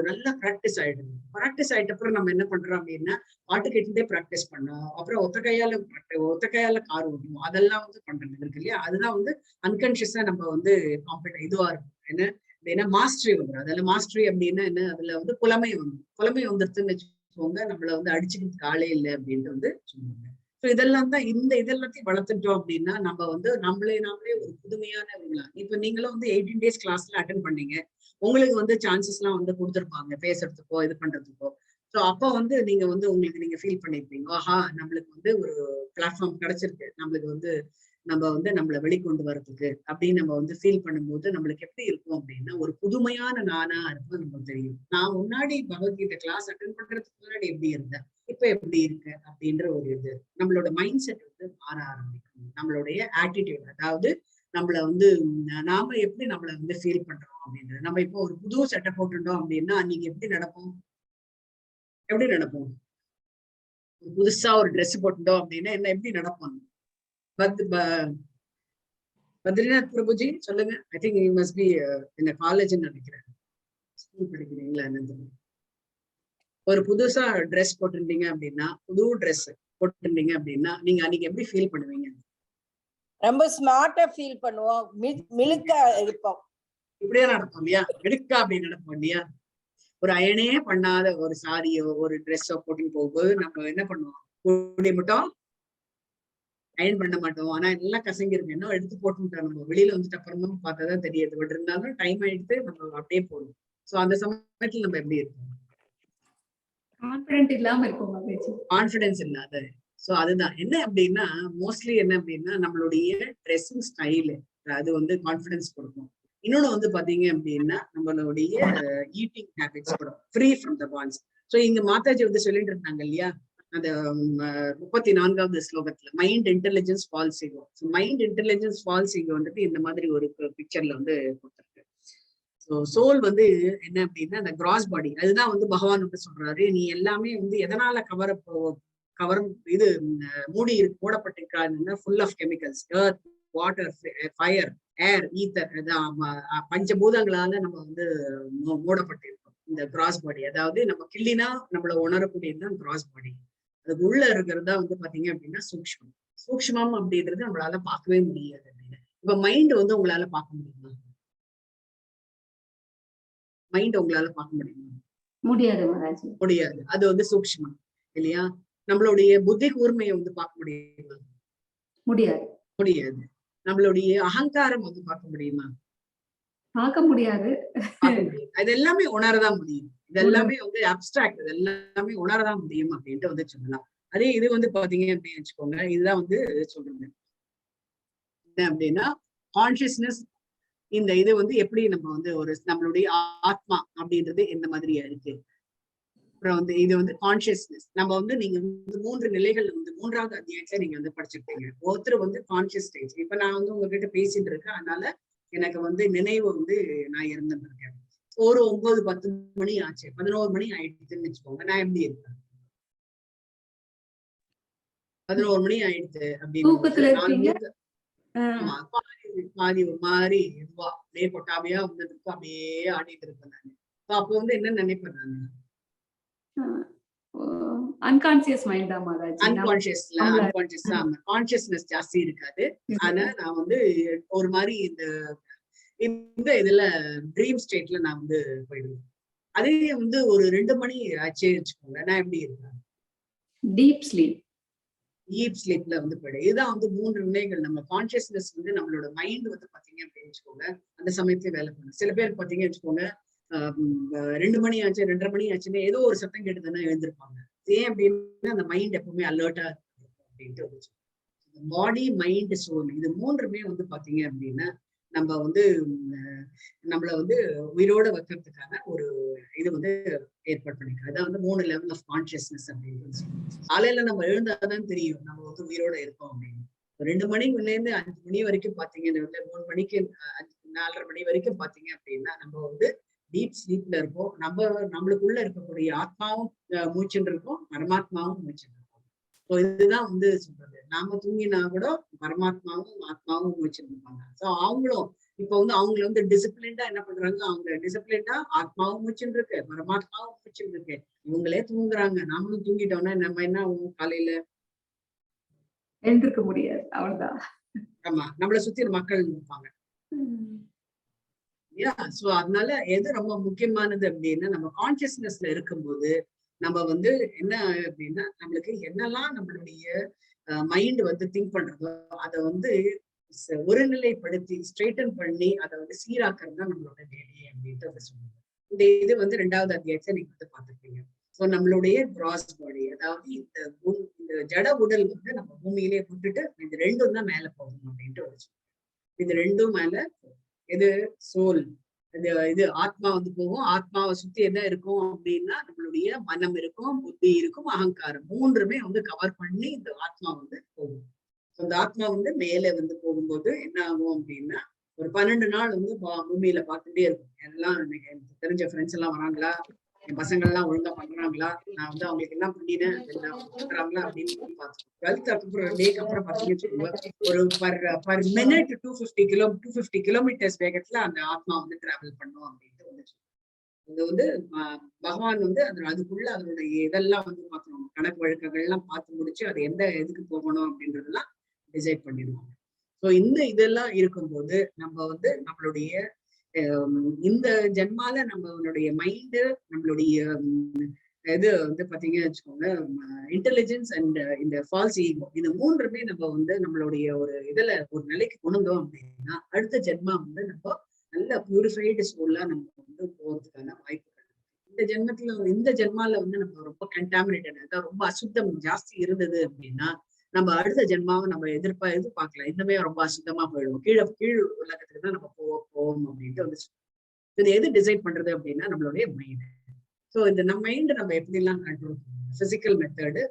நல்ல ப்ராக்டிஸ் ஆயிடுது. ப்ராக்டிஸ் ஆயிட்ட அப்புறம் நம்ம என்ன பண்றோம் அப்படின்னா பாட்டு கேட்டுட்டே ப்ராக்டிஸ் பண்ணோம். அப்புறம் ஒத்த கையால கார் ஓட்டணும். அதெல்லாம் வந்து பண்றது இருக்கு இல்லையா, அதுதான் வந்து அன்கான்சியஸா நம்ம வந்து இதுவா இருக்கும். ஏன்னா மாஸ்டரி வந்துடும். அதெல்லாம் மாஸ்டரி அப்படின்னா என்ன, அதுல வந்து புலமை வந்துருச்சுன்னு வச்சுக்கோங்க, நம்மள வந்து அடிச்சுக்கிறதுக்கு ஆளே இல்லை அப்படின்ட்டு வந்து சொல்லுவாங்க. ஸோ இதெல்லாம் தான் இதெல்லாத்தையும் வளர்த்துட்டோம் அப்படின்னா நம்ம வந்து நாமளே ஒரு புதுமையான இப்ப நீங்களும் வந்து 18 days கிளாஸ்ல அட்டென்ட் பண்ணீங்க, உங்களுக்கு வந்து சான்சஸ் எல்லாம் வந்து கொடுத்துருப்பாங்க பேசுறதுக்கோ இது பண்றதுக்கோ. ஸோ அப்போ வந்து நீங்க வந்து நீங்க ஃபீல் பண்ணிருப்பீங்க, ஆஹா நம்மளுக்கு வந்து ஒரு பிளாட்ஃபார்ம் கிடைச்சிருக்கு, நம்மளுக்கு வந்து நம்மளை வெளிக்கொண்டு வர்றதுக்கு அப்படின்னு நம்ம வந்து ஃபீல் பண்ணும்போது நம்மளுக்கு எப்படி இருக்கும் அப்படின்னா ஒரு புதுமையான நானா இருக்கும் நமக்கு தெரியும். நான் முன்னாடி பகவத்கீதை கிளாஸ் அட்டென்ட் பண்றதுக்கு முன்னாடி எப்படி இருந்தேன், இப்ப எப்படி இருக்கு அப்படின்ற ஒரு இது நம்மளோட மைண்ட் செட் வந்து மாற ஆரம்பிக்கும். நம்மளுடைய ஆட்டிடியூட், அதாவது நம்மள வந்து நாம எப்படி நம்மளை வந்து ஃபீல் பண்றோம் அப்படின்றது. நம்ம இப்போ ஒரு புது சட்டை போட்டுட்டோம் அப்படின்னா அன்னைக்கு எப்படி நடப்போம், புதுசா ஒரு ட்ரெஸ் போட்டுட்டோம் அப்படின்னா என்ன எப்படி நடப்போம். பத்ரிநாத் பிரபுஜி சொல்லுங்க. I think you must be in காலேஜ்னு நினைக்கிறேன், ஸ்கூல் படிக்கிறீங்களா என்னது. ஒரு புதுசா ட்ரெஸ் போட்டிருந்தீங்க அப்படின்னா, புது ட்ரெஸ் போட்டிருந்தீங்க அப்படின்னா நீங்க அன்னைக்கு எப்படி ஃபீல் பண்ணுவீங்க? ரொம்ப ஸ்மார்ட்டா ஃபீல் பண்ணுவோம், மிளுக்கா இருப்போம். இப்படியே நடப்போம் இல்லையா, மிளுக்கா அப்படி நடப்போம் இல்லையா. ஒரு அயனே பண்ணாத ஒரு சாரியோ ஒரு ட்ரெஸ்ஸோ போட்டுன்னு போகும்போது நம்ம என்ன பண்ணுவோம், கூடி மட்டும் அயன் பண்ண மாட்டோம். ஆனா எல்லாம் கசங்கிருக்கு, என்ன எடுத்து போட்டுட்டோம். நம்ம வெளியில வந்துட்டு அப்புறமா பார்த்தாதான் தெரியாது. பட் இருந்தாலும் டைம் ஆயிடுத்து நம்ம அப்படியே போடுவோம். சோ அந்த சமயத்துல நம்ம எப்படி இருக்கோம், கான்பிடன்ஸ் இல்லாத. சோ அதுதான் என்ன அப்படின்னா மோஸ்ட்லி என்ன அப்படின்னா நம்மளுடைய ட்ரெஸ்ஸிங் ஸ்டைலு அது வந்து கான்பிடன்ஸ் கொடுக்கும். இன்னொன்னு வந்து பாத்தீங்க அப்படின்னா நம்மளுடைய ஈட்டிங் ஹேபிட்ஸ் கூட free from the bonds. So இங்க மாதாஜி வந்து சொல்லிட்டு இருந்தாங்க இல்லையா, அந்த 34வது ஸ்லோகத்துல mind intelligence false ego. Mind intelligence false ego வந்துட்டு இந்த மாதிரி ஒரு பிக்சர்ல வந்து கொடுத்துருக்கு. ஸோ சோல் வந்து என்ன அப்படின்னா அந்த கிராஸ் பாடி, அதுதான் வந்து பகவான் வந்து சொல்றாரு, நீ எல்லாமே வந்து எதனால கவரம் இது மூடப்பட்டிருக்காருன்னா full of chemicals, earth, water, fire, air, ether, பஞ்சபூதங்களால நம்ம வந்து மூடப்பட்டிருக்கோம் இந்த கிராஸ் பாடி. அதாவது நம்ம கிள்ளினா நம்மள உணரக்கூடியதுதான் கிராஸ் பாடி. அதுக்கு உள்ள இருக்கிறதா வந்து பாத்தீங்க அப்படின்னா சூக்ஷ்மம். சூக்ஷ்மம் அப்படின்றது நம்மளால பார்க்கவே முடியாது அப்படின்னு. இப்ப மைண்ட் வந்து உங்களால பார்க்க முடியுமா? மைண்ட் உங்களால பார்க்க முடியுமா? முடியாது. முடியாது. அது வந்து சூக்ஷ்மம் இல்லையா? நம்மளுடைய புத்தி கூர்மையை வந்து பார்க்க முடியுமா? முடியாது. முடியாது. நம்மளுடைய அகங்காரம் வந்து பார்க்க முடியுமா? பார்க்க முடியாது. அது எல்லாமே உணரதான் முடியும். இதெல்லாமே வந்து அப்டிராக்ட், இது எல்லாமே உணரதான் முடியும் அப்படின்ட்டு வந்து சொல்லலாம். அதே இது வந்து பாத்தீங்க அப்படின்னு வச்சுக்கோங்க, இதுதான் வந்து சொல்றது என்ன அப்படின்னா கான்சியஸ்னஸ். இந்த இது வந்து எப்படி நம்ம வந்து ஒரு நம்மளுடைய ஆத்மா அப்படின்றது எந்த மாதிரியா இருக்கு. அப்புறம் வந்து இது வந்து கான்சியஸ்னஸ். நம்ம வந்து நீங்க வந்து 3 நிலைகள் வந்து 3வது அத்தியாயத்துல நீங்க வந்து படிச்சிருப்பீங்க. ஒருத்தர் வந்து கான்சியஸ் ஸ்டேஜ். இப்ப நான் வந்து உங்ககிட்ட பேசிட்டு இருக்கேன், அதனால எனக்கு வந்து நினைவு வந்து நான் இருந்திருக்கேன். ஒரு 9-10 மணி ஆச்சு, 11 மணி ஆயிடுச்சுன்னு வச்சுக்கோங்க, நான் எப்படி இருப்பேன்? 11 மணி ஆயிடுச்சு அப்படின்னு பாதி ஒரு மாதிரி இதுவா அப்படியே கொட்டாமையா வந்ததுக்கு அப்படியே ஆடிட்டு இருப்பேன் நானு. அப்போ வந்து என்ன நினைப்பேன் நானு? அன்கான்சியஸ் மைண்ட் தான் மாதாஜி. அன்கான்சியஸ் கான்சியஸ்னஸ் ஜாஸ்தி இருக்காது. ஆனா நான் வந்து ஒரு மாதிரி இந்த இதுல ட்ரீம் ஸ்டேட்ல நான் வந்து போயிடுவேன். அதே வந்து ஒரு 2 மணி ஆச்சு வச்சுக்கோங்க, நான் எப்படி இருப்பேன்? டீப் ஸ்லீப்ல வந்து போயிடும். இதுதான் வந்து 3 நிலைகள். நம்ம கான்சியஸ்னஸ் வந்து நம்மளோட மைண்ட் வந்து பாத்தீங்க அப்படின்னு வச்சுக்கோங்க, அந்த சமயத்துல வேலை பண்ணும். சில பேர் பாத்தீங்க வச்சுக்கோங்க, 2 மணி ஆச்சு 2:30 மணி ஆச்சுன்னு ஏதோ ஒரு சத்தம் கேட்டுதானே எழுந்திருப்பாங்க. ஏன் அப்படின்னா அந்த மைண்ட் எப்பவுமே அலர்ட்டா இருக்கும் அப்படின்ட்டு. பாடி, மைண்ட், சோல், இது 3மே வந்து பாத்தீங்க அப்படின்னா நம்ம வந்து நம்மள வந்து உயிரோட வைக்கிறதுக்கான ஒரு இது வந்து ஏற்பாடு பண்ணிக்கலாம். அதான் வந்து 3 லெவல் ஆஃப் கான்சியஸ்னஸ் அப்படின்னு சொல்லுவோம். காலையில நம்ம எழுந்தாதான் தெரியும் நம்ம வந்து உயிரோட இருக்கோம் அப்படின்னு. 2 மணில இருந்து 5 மணி வரைக்கும் பாத்தீங்கன்னா, 3 மணிக்கு 4:30 மணி வரைக்கும் பாத்தீங்க அப்படின்னா நம்ம வந்து டீப் ஸ்லீப்ல இருப்போம். நம்மளுக்குள்ள இருக்கக்கூடிய ஆத்மாவும் மூச்சுன்னு இருக்கும், பரமாத்மாவும் மூச்சுன்னு இருக்கும். இதுதான் வந்து சொல்றது. நாம தூங்கினா கூட பரமாத்மாவும் ஆத்மாவும் மூச்சுன்னு இருப்பாங்க. சோ அவங்களும் இப்ப வந்து அவங்களை வந்து டிசிப்ளின்டா என்ன பண்றாங்க, அவங்க டிசிப்ளின்டா ஆத்மாவும் மூச்சுன்னு இருக்கு, பரமாத்மாவும் மூச்சுன்னு இருக்கு. இவங்களே தூங்குறாங்க, நாமளும் தூங்கிட்டோம்னா நம்ம என்ன காலையில எழுந்திருக்க முடியாது, அவ்வளவுதான். ஆமா, நம்மளை சுத்தி மக்கள் இருப்பாங்க. சோ அதனால எது ரொம்ப முக்கியமானது அப்படின்னா, நம்ம கான்சியஸ்னஸ்ல இருக்கும்போது நம்ம வந்து என்ன அப்படின்னா, நம்மளுக்கு என்னெல்லாம் நம்மளுடைய மைண்ட் வந்து திங்க் பண்றதோ அதை வந்து ஒருநிலைப்படுத்தி ஸ்ட்ரெயிட்டன் பண்ணி அதை வந்து சீராக்கிறது தான் நம்மளோட வேலை அப்படின்ட்டு அதை சொல்லுவாங்க. இந்த இது வந்து 2வது அத்தியாயத்தை நீங்க வந்து பார்த்துருப்பீங்க. ஸோ நம்மளுடைய கிராஸ் பாடி, அதாவது இந்த ஜட உடல் வந்து நம்ம பூமியிலே விட்டுட்டு இந்த 2ம் தான் மேல போகணும் அப்படின்ட்டு ஒரு சொல்லுவாங்க. இது 2ம் மேல இது சோல், இது ஆத்மா வந்து போகும். ஆத்மாவை சுத்தி என்ன இருக்கும் அப்படின்னா நம்மளுடைய மனம் இருக்கும், புத்தி இருக்கும், அகங்காரம், 3மே வந்து கவர் பண்ணி இந்த ஆத்மா வந்து போகும். அந்த ஆத்மா வந்து மேல வந்து போகும்போது என்ன ஆகும் அப்படின்னா, ஒரு 12 நாள் வந்து பூமியில பார்த்துட்டே இருக்கும். எல்லாம் எனக்கு தெரிஞ்ச ஃப்ரெண்ட்ஸ் எல்லாம் வராங்களா, என் பசங்க எல்லாம் ஒழுங்கா பண்றாங்களா, நான் வந்து அவங்களுக்கு எல்லாம் பண்ணினேன் பண்றாங்களா அப்படின்னு பார்த்துக்கோங்க. 12th டேக்கு அப்புறம் பாத்தீங்கன்னா ஒரு பர் மினிட் 250 கிலோமீட்டர்ஸ் வேகத்துல அந்த ஆத்மா வந்து டிராவல் பண்ணும் அப்படின்ட்டு வந்துச்சு. இது வந்து பகவான் வந்து அதுக்குள்ள அதனுடைய இதெல்லாம் வந்து பார்க்கணும், கணக்கு வழக்குகள் எல்லாம் பார்த்து முடிச்சு அது எந்த இதுக்கு போகணும் அப்படின்றதெல்லாம் டிசைட் பண்ணிடுவாங்க. ஸோ இந்த இதெல்லாம் இருக்கும்போது நம்ம வந்து நம்மளுடைய இந்த ஜென்மால நம்மளுடைய மைண்டு, நம்மளுடைய இது வந்து பாத்தீங்கன்னா வச்சுக்கோங்க, இன்டெலிஜென்ஸ் அண்ட் இந்த ஃபால்ஸ் ஈகோ, இந்த 3மே நம்ம வந்து நம்மளுடைய ஒரு இதுல ஒரு நிலைக்கு கொண்டோம் அப்படின்னா அடுத்த ஜென்மா வந்து நம்ம நல்ல பியூரிஃபைடு சோலா நம்ம வந்து போறதுக்கான வாய்ப்புகள். இந்த ஜென்மால வந்து நம்ம ரொம்ப கண்டாமினேட்டட், அதாவது ரொம்ப அசுத்தம் ஜாஸ்தி இருந்தது அப்படின்னா நம்ம அடுத்த ஜென்மாவை நம்ம எதிர்பார்க்கலாம். இன்னுமே ரொம்ப அசுத்தமா போயிடுவோம். கீழ் உலகத்துக்கு தான் நம்ம போவோம் அப்படின்ட்டு வந்து இது எது டிசைட் பண்றது அப்படின்னா நம்மளுடைய மைண்ட். ஸோ இந்த மைண்ட் நம்ம எப்படி எல்லாம் கண்ட்ரோல் பண்ணுவோம்? Physical method,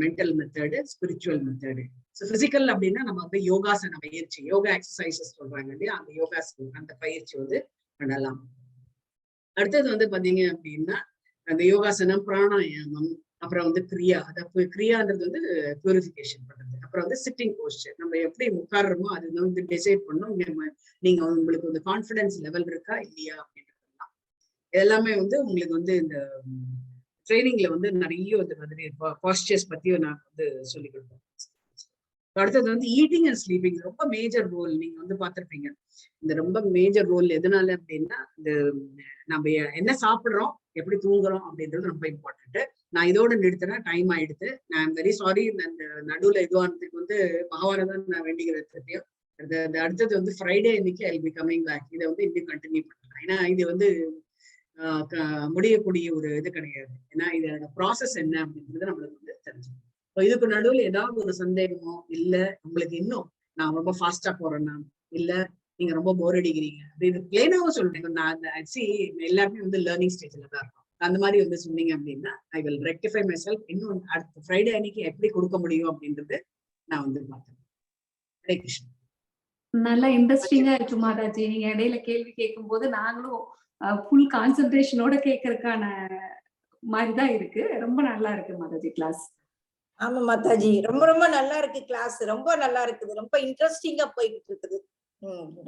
mental method, spiritual method. So physical அப்படின்னா நம்ம வந்து யோகாசன பயிற்சி, யோகா எக்ஸசைசஸ் சொல்றாங்க இல்லையா, அந்த யோகாசனம் அந்த பயிற்சி வந்து பண்ணலாம். அடுத்தது வந்து பாத்தீங்க அப்படின்னா அந்த யோகாசனம், பிராணாயாமம், அப்புறம் வந்து கிரியா. அதாவது கிரியான்றது வந்து பியூரிஃபிகேஷன் பண்றது. அப்புறம் வந்து சிட்டிங் போஸ்டர், நம்ம எப்படி உட்கார்றோமோ அது வந்து டிசைட் பண்ணணும். நீங்க உங்களுக்கு வந்து கான்ஃபிடன்ஸ் லெவல் இருக்கா இல்லையா அப்படின்றதுலாம் எல்லாமே வந்து உங்களுக்கு வந்து இந்த ட்ரைனிங்ல வந்து நிறைய வந்து மாதிரி பாஸ்டர்ஸ் பத்தியும் நான் வந்து சொல்லிக் கொடுப்பேன். அடுத்தது வந்து ஈட்டிங் அண்ட் ஸ்லீப்பிங் ரொம்ப மேஜர் ரோல். நீங்க வந்து பார்த்திருப்பீங்க. இந்த ரொம்ப மேஜர் ரோல் எதனால அப்படின்னா இந்த நம்ம என்ன சாப்பிடுறோம், எப்படி தூங்குறோம் அப்படின்றது ரொம்ப இம்பார்ட்டன்ட். நான் இதோட நிறுத்தினேன், டைம் ஆயிடுது. நான் வெரி சாரி. இந்த நடுவுல இதுவானதுக்கு வந்து பகவானதான் நான் வேண்டிக்கிறேன் திருப்பியும். அடுத்தது வந்து ஃப்ரைடே இன்னைக்கு ஐ பி கமிங் பேக். இதை வந்து இப்படி கண்டினியூ பண்ணலாம். ஏன்னா இது வந்து முடியக்கூடிய ஒரு இது கிடையாது. ஏன்னா இதோட ப்ராசஸ் என்ன அப்படின்றது நம்மளுக்கு வந்து தெரிஞ்சுக்கணும். இதுக்கு நடுவில் ஏதாவது ஒரு சந்தேகமோ இல்ல உங்களுக்கு இன்னும் நான் ரொம்ப ஃபாஸ்டா போறேன்னா இல்ல நீங்க ரொம்ப போர் அடிக்கிறீங்க அப்படின்னு பிளேனாவும் சொல்றீங்க. நான் எல்லாருமே வந்து லேர்னிங் ஸ்டேஜ்ல தான் இருக்கும். அந்த மாதிரி வந்து சொன்னீங்க அப்படின்னா I will rectify my self. இன்னும் அடுத்த ஃப்ரைடே அன்னைக்கு எப்படி கொடுக்க முடியும் அப்படின்றது நான் வந்து பார்த்தேன். ஹரே கிருஷ்ணா. நல்லா இன்ட்ரெஸ்டிங்கா இருக்கு மாதாஜி. நீங்க இடையில கேள்வி கேட்கும் போது நாங்களும் ஃபுல் கான்சென்ட்ரேஷனோட கேட்கறதுக்கான மாதிரிதான் இருக்கு. ரொம்ப நல்லா இருக்கு மாதாஜி கிளாஸ். ஆமா மாதாஜி, ரொம்ப ரொம்ப நல்லா இருக்கு கிளாஸ். ரொம்ப நல்லா இருக்குது. ரொம்ப இன்ட்ரெஸ்டிங்கா போயிட்டு இருக்குது.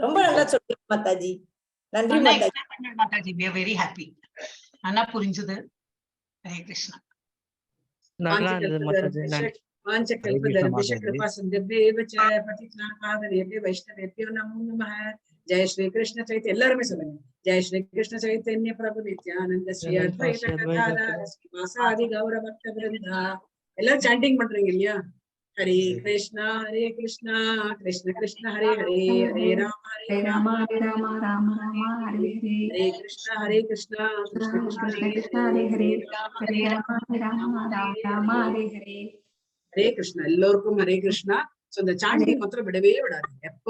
ரொம்ப நல்லா சொல்றீங்க மாதாஜி. நன்றி Mataji. we are very happy. நல்லா புரிஞ்சது. ஹரே கிருஷ்ணா. நல்லா இருந்தது மாதாஜி. நன்றி. ஜெய ஸ்ரீ கிருஷ்ண சைத்தன்ய. எல்லாருமே சொல்லுங்க. ஜெய ஸ்ரீ கிருஷ்ண சைத்தன்ய பிரபு நித்யானந்த ஸ்ரீ அத்வைத கதாதர ஸ்ரீவாசாதி கௌர பக்த விருந்தா. எல்லாரும் சாண்டிங் பண்றீங்க இல்லையா? ஹரே கிருஷ்ணா கிருஷ்ண கிருஷ்ண ஹரே ஹரே, ஹரே ராம ஹரே ராம ராம ராம ஹரே ஹரே, ஹரே கிருஷ்ணா கிருஷ்ண கிருஷ்ண ஹரே ஹரே, ஹரே ராம ராம ஹரே ஹரே. ஹரே கிருஷ்ணா. எல்லோருக்கும் ஹரே கிருஷ்ணா. சோ இந்த சாண்டிங் மாத்திரம் விடவே விடாது. எப்ப